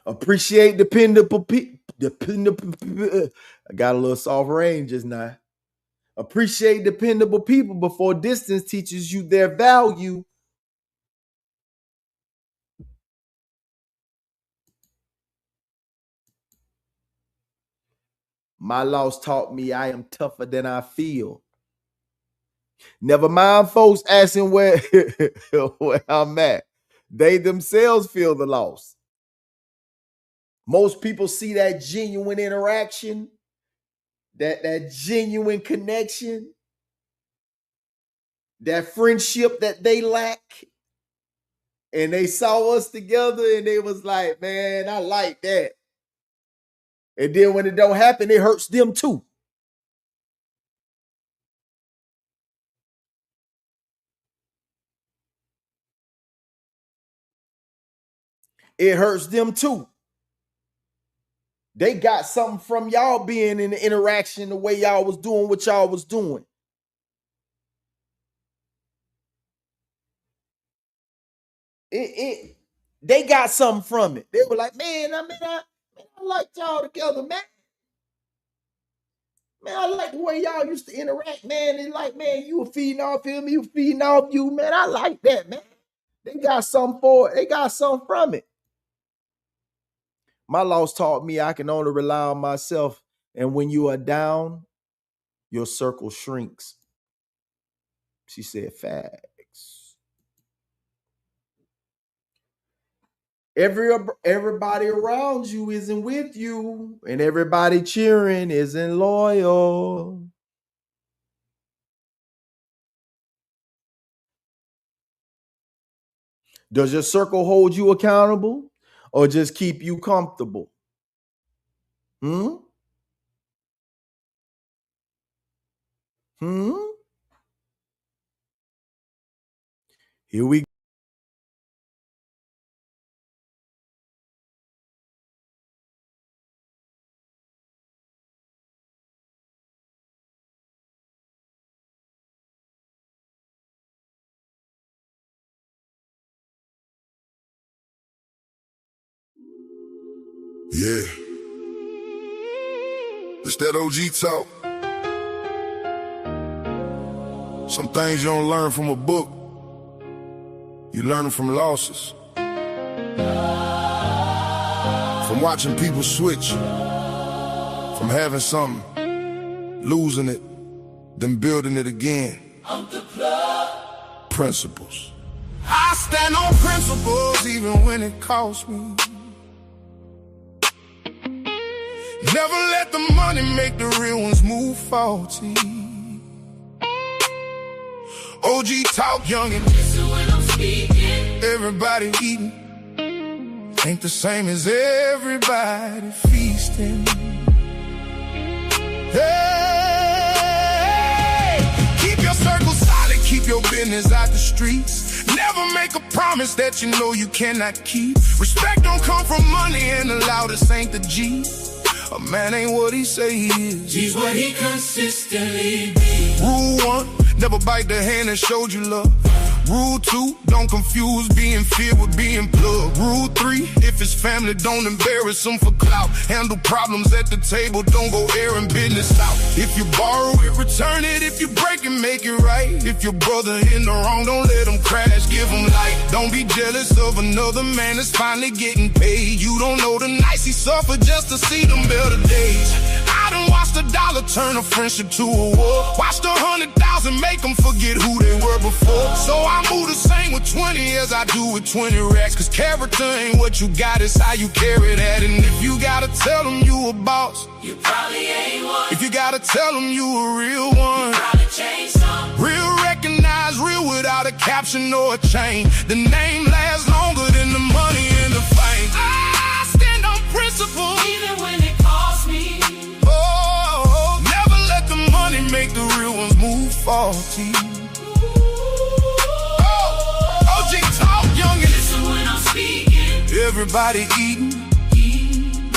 Appreciate dependable people. I got a little soft range just now. Appreciate dependable people before distance teaches you their value. My loss taught me I am tougher than I feel. Never mind folks asking where I'm at. They themselves feel the loss. Most people see that genuine interaction, that genuine connection, that friendship that they lack. And they saw us together and they was like, man, I like that. And then when it don't happen, it hurts them too. It hurts them too. They got something from y'all being in the interaction the way y'all was doing what y'all was doing. They got something from it. They were like, man, I like y'all together, man. Man, I like the way y'all used to interact, man. And like, man, you were feeding off him, you were feeding off you, man. I like that, man. They got something for it. They got something from it. My loss taught me I can only rely on myself. And when you are down, your circle shrinks. She said, facts. Everybody around you isn't with you, and everybody cheering isn't loyal. Does your circle hold you accountable or just keep you comfortable? Hmm? Here we go. Yeah. It's that OG talk. Some things you don't learn from a book. You learn them from losses. From watching people switch. From having something, losing it, then building it again. I'm the Plugg. Principles. I stand on principles even when it costs me. Never let the money make the real ones move faulty. OG talk, youngin'. Listen when I'm speaking. Everybody eating ain't the same as everybody feasting. Hey, keep your circle solid, keep your business out the streets. Never make a promise that you know you cannot keep. Respect don't come from money, and the loudest ain't the G. A man ain't what he say he is. He's what he consistently be. Rule 1, never bite the hand that showed you love. Rule 2, don't confuse being feared with being plugged. Rule 3, if it's family, don't embarrass them for clout. Handle problems at the table, don't go airing business out. If you borrow it, return it. If you break it, make it right. If your brother in the wrong, don't let him crash, give him light. Don't be jealous of another man that's finally getting paid. You don't know the nights he suffered just to see them better days. I done watched the dollar turn a friendship to a war. Watched 100,000 make them forget who they were before. So I move the same with 20 as I do with 20 racks. Cause character ain't what you got, it's how you carry that. And if you gotta tell them you a boss, You probably ain't one. if you gotta tell them you a real one, Probably change some. real recognized, real without a caption or a chain. The name lasts longer than the money and the fame. I stand on principle. Even when it costs me. Oh, never let the money make the real ones move faulty. OG talk, youngin'. Listen when I'm speaking. Everybody eating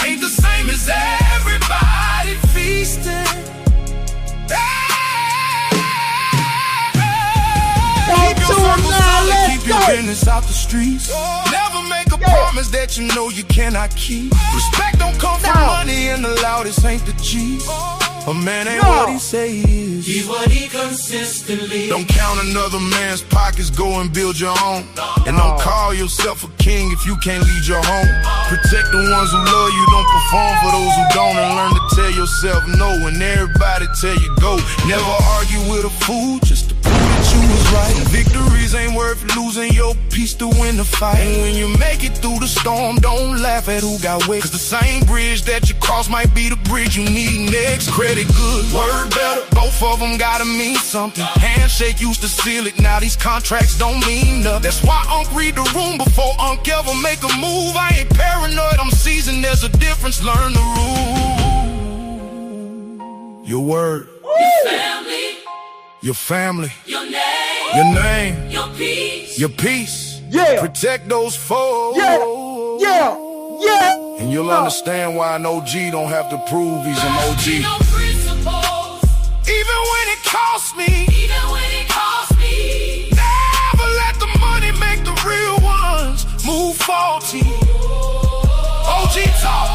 ain't the same as everybody feasting. Keep your circle solid, keep your business out the streets. Never make a promise that you know you cannot keep. Respect don't come from money, and the loudest ain't the G's. A man ain't what he say he is. He's what he consistently. Don't count another man's pockets, go and build your own. And don't call yourself a king if you can't lead your home. Protect the ones who love you, don't perform for those who don't. And learn to tell yourself no when everybody tell you go. Never argue with a fool just to prove that you was right. Victories ain't worth losing your peace to win the fight. And when you make it through the storm, don't laugh at who got wet. Cause the same bridge that you cross might be the bridge you need next. Credit good, word better, both of them gotta mean something. Handshake used to seal it, now these contracts don't mean nothing. That's why Unc read the room before Unc ever make a move. I ain't paranoid, I'm seasoned, there's a difference, learn the rule. Your word, Your family. your family, Your name. your name, Your peace. your peace. Yeah. Protect those foes. Yeah. And you'll understand why an OG don't have to prove he's an OG. No principles. Even when it costs me, Even when it costs me. never let the money make the real ones move faulty. OG talk,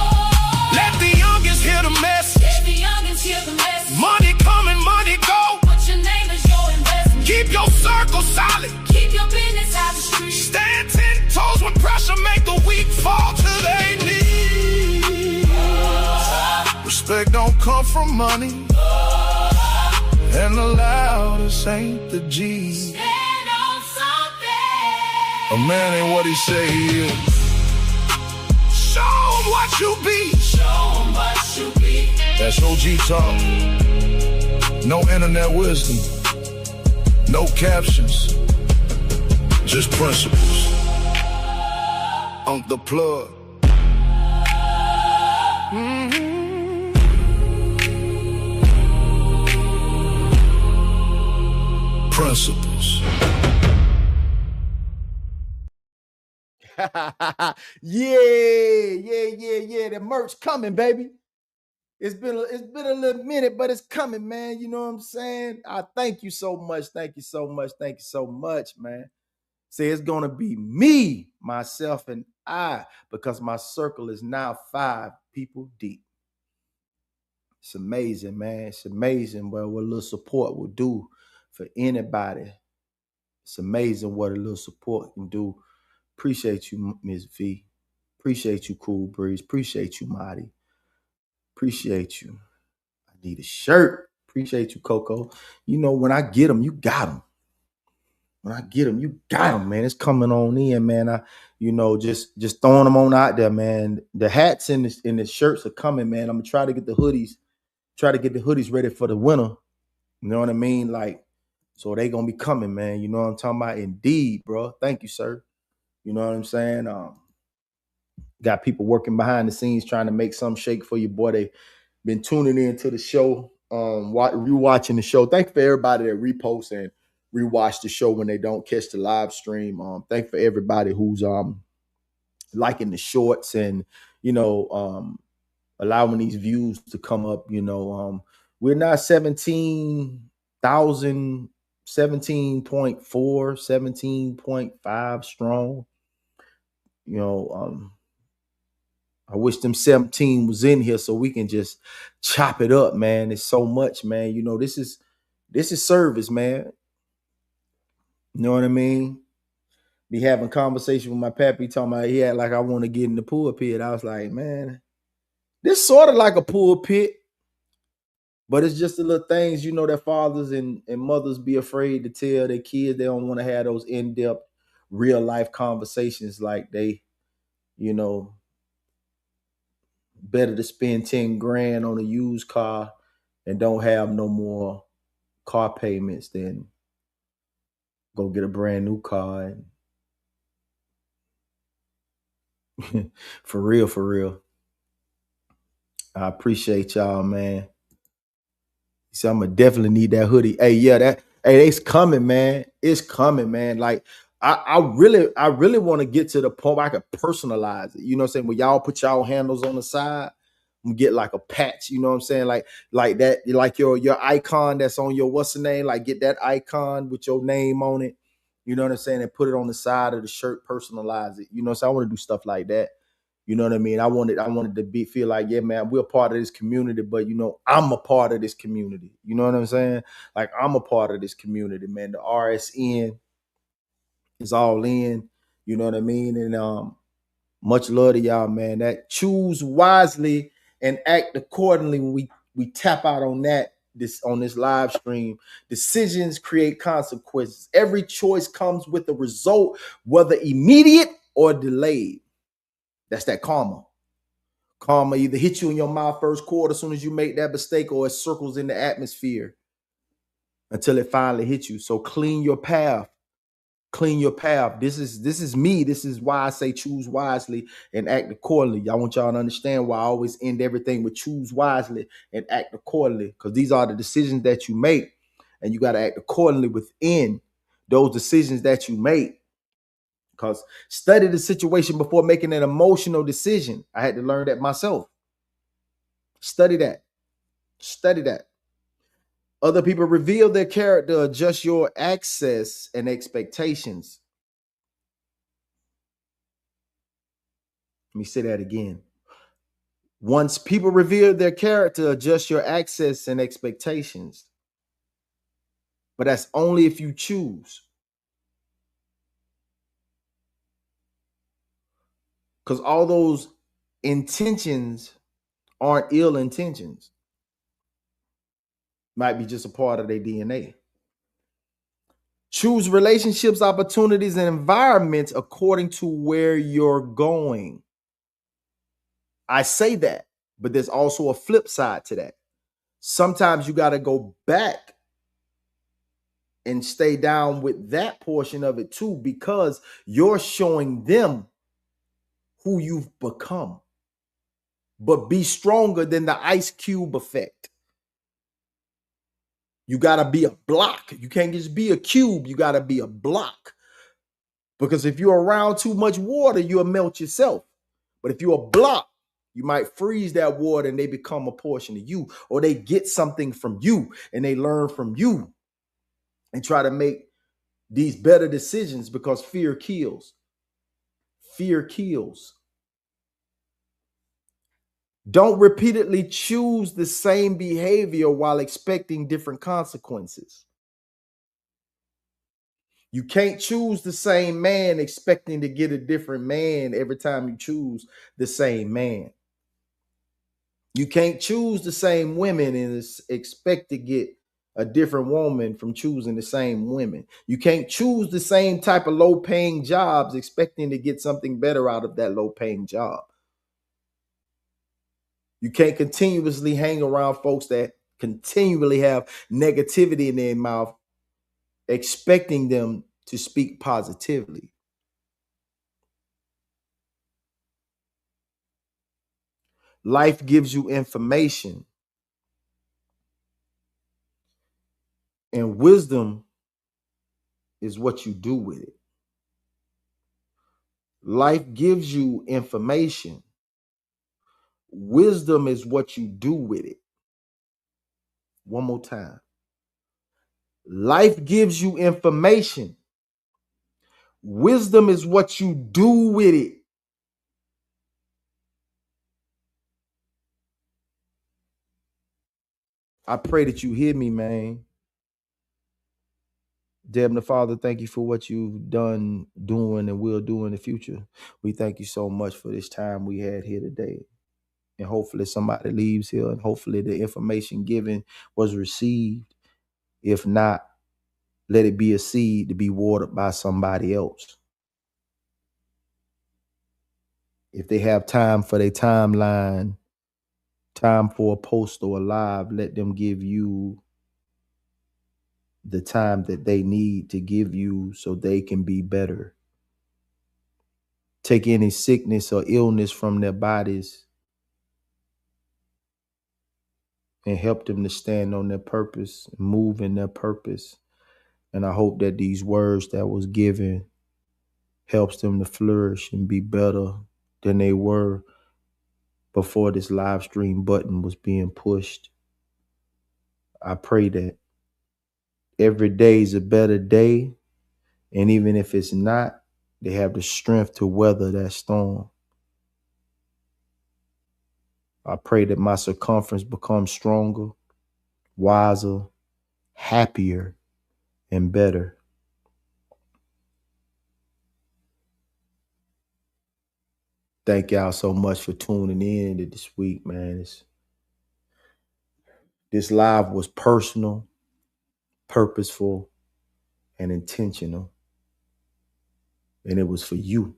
let the youngins hear the message. Let the youngins hear the message. Money coming, money go. What's your name is your investment. Keep your circle solid. Keep your business out the street. Stand 10 toes when pressure make the weak fall to their knees. Respect don't come from money, and the loudest ain't the G. Stand on something. A man ain't what he say he is. Show him what you be. Show 'em what you be. That's OG talk. No internet wisdom, no captions, just principles. On the plug. Principles. Yeah. The merch coming, baby. It's been a little minute, but it's coming, man. You know what I'm saying? I thank you so much. Thank you so much, man. Say it's gonna be me, myself, and I, because my circle is now 5 people deep. It's amazing, man. It's amazing what a little support will do for anybody. It's amazing what a little support can do. Appreciate you, Ms. V. Appreciate you, Cool Breeze. Appreciate you, Marty. Appreciate you. I need a shirt. Appreciate you, Coco. You know, when I get them, you got them. When I get them, you got them, man. It's coming on in, man. Just throwing them on out there, man. The hats and the shirts are coming, man. I'm gonna try to get the hoodies ready for the winter. You know what I mean? Like, So they gonna be coming, man. You know what I'm talking about? Indeed, bro. Thank you, sir. You know what I'm saying? Got people working behind the scenes trying to make some shake for your boy. They been tuning in to the show, rewatching the show. Thank you for everybody that reposts and rewatch the show when they don't catch the live stream. Thank you for everybody who's liking the shorts and allowing these views to come up. We're not 17,000, 17.4, 17.5 strong. I wish them 17 was in here so we can just chop it up, man. It's so much, man. This is service, man. You know what I mean? Be having conversation with my pappy talking about he had like I want to get in the pulpit. I was like, man, this sort of like a pulpit, but it's just the little things, that fathers and mothers be afraid to tell their kids. They don't want to have those in-depth real life conversations like they, better to spend 10 grand on a used car and don't have no more car payments than go get a brand new car. And for real. I appreciate y'all, man. So I'm gonna definitely need that hoodie. It's coming, man. It's coming, man. Like I really want to get to the point where I can personalize it. You know what I'm saying? Where y'all put y'all handles on the side and get like a patch, you know what I'm saying? Like that, like your icon that's on your what's the name? Like get that icon with your name on it. You know what I'm saying? And put it on the side of the shirt, personalize it. So I want to do stuff like that. You know what I mean? I wanted to feel like, yeah, man, we're a part of this community, but I'm a part of this community. You know what I'm saying? Like I'm a part of this community, man. The RSN is all in. You know what I mean? And much love to y'all, man. That choose wisely and act accordingly when we tap out on this live stream. Decisions create consequences. Every choice comes with a result, whether immediate or delayed. That's that karma. Karma either hit you in your mouth first quarter as soon as you make that mistake, or it circles in the atmosphere until it finally hits you. So clean your path. Clean your path. This is me. This is why I say choose wisely and act accordingly. I want y'all to understand why I always end everything with choose wisely and act accordingly, because these are the decisions that you make, and you got to act accordingly within those decisions that you make. Because study the situation before making an emotional decision. I had to learn that myself. Study that. Study that. Other people reveal their character, adjust your access and expectations. Let me say that again. Once people reveal their character, adjust your access and expectations. But that's only if you choose. Because all those intentions aren't ill intentions. Might be just a part of their DNA. Choose relationships, opportunities, and environments according to where you're going. I say that, but there's also a flip side to that. Sometimes you got to go back and stay down with that portion of it too, because you're showing them who you've become. But be stronger than the ice cube effect. You got to be a block. You can't just be a cube. You got to be a block. Because if you're around too much water, you'll melt yourself. But if you're a block, you might freeze that water and they become a portion of you, or they get something from you and they learn from you and try to make these better decisions, because fear kills. Fear kills. Don't repeatedly choose the same behavior while expecting different consequences. You can't choose the same man expecting to get a different man every time you choose the same man. You can't choose the same women and expect to get a different woman from choosing the same women. You can't choose the same type of low-paying jobs expecting to get something better out of that low-paying job. You can't continuously hang around folks that continually have negativity in their mouth expecting them to speak positively. Life gives you information, and wisdom is what you do with it. Life gives you information. Wisdom is what you do with it. One more time. Life gives you information. Wisdom is what you do with it. I pray that you hear me, man. Dear Heavenly Father, thank you for what you've done, doing, and will do in the future. We thank you so much for this time we had here today. And hopefully somebody leaves here and hopefully the information given was received. If not, let it be a seed to be watered by somebody else. If they have time for their timeline, time for a post or a live, let them give you the time that they need to give you so they can be better. Take any sickness or illness from their bodies and help them to stand on their purpose, move in their purpose. And I hope that these words that was given helps them to flourish and be better than they were before this live stream button was being pushed. I pray that every day is a better day. And even if it's not, they have the strength to weather that storm. I pray that my circumference becomes stronger, wiser, happier, and better. Thank y'all so much for tuning in to this week, man. This live was personal, purposeful, and intentional. And it was for you.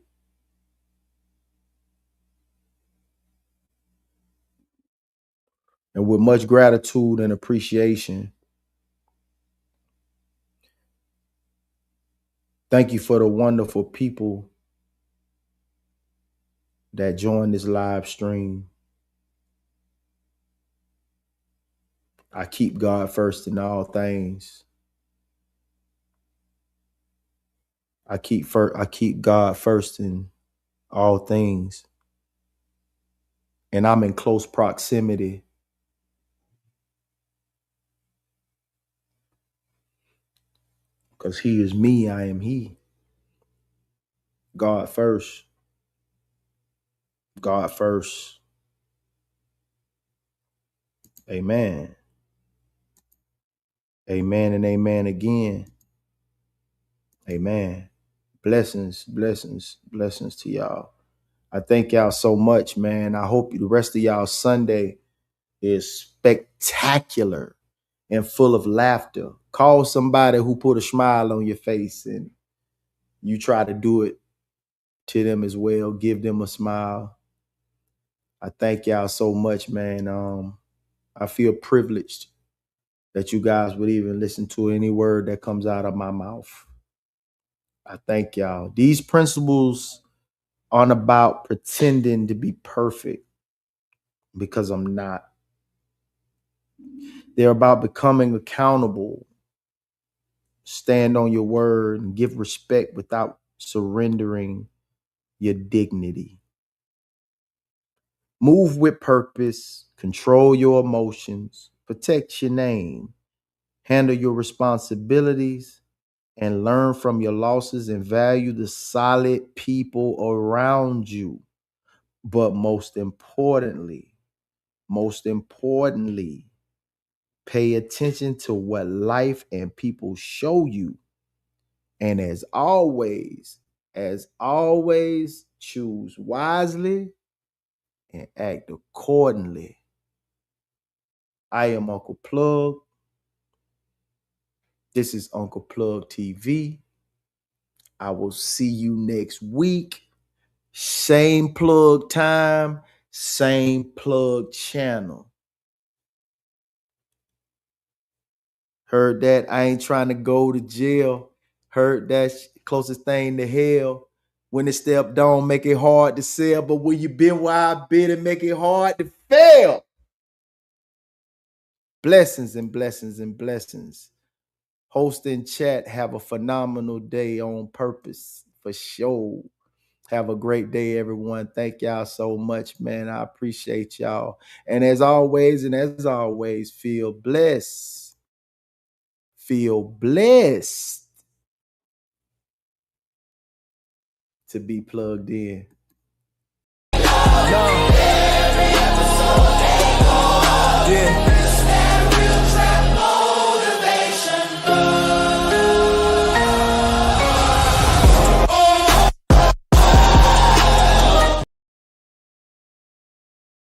And with much gratitude and appreciation, thank you for the wonderful people that joined this live stream. I keep God first in all things. I keep God first in all things. And I'm in close proximity because he is me, I am he. God first. God first. Amen. Amen and amen again. Amen. Blessings, blessings, blessings to y'all. I thank y'all so much, man. I hope the rest of y'all Sunday is spectacular and full of laughter. Call somebody who put a smile on your face and you try to do it to them as well. Give them a smile. I thank y'all so much, man. I feel privileged that you guys would even listen to any word that comes out of my mouth. I thank y'all. These principles aren't about pretending to be perfect because I'm not. They're about becoming accountable, stand on your word, and give respect without surrendering your dignity. Move with purpose, control your emotions, protect your name, handle your responsibilities, and learn from your losses and value the solid people around you. But most importantly, pay attention to what life and people show you. And as always, choose wisely and act accordingly. I am Uncle Plugg. This is Uncle Plugg TV. I will see you next week. Same Plugg time, same Plugg channel. Heard that I ain't trying to go to jail. Heard that closest thing to hell. When it stepped on, make it hard to sell. But when you been where I been, it make it hard to fail. Blessings and blessings and blessings. Host and chat, have a phenomenal day on purpose, for sure. Have a great day, everyone. Thank y'all so much, man. I appreciate y'all. And as always, feel blessed. Feel blessed to be plugged in. Yeah.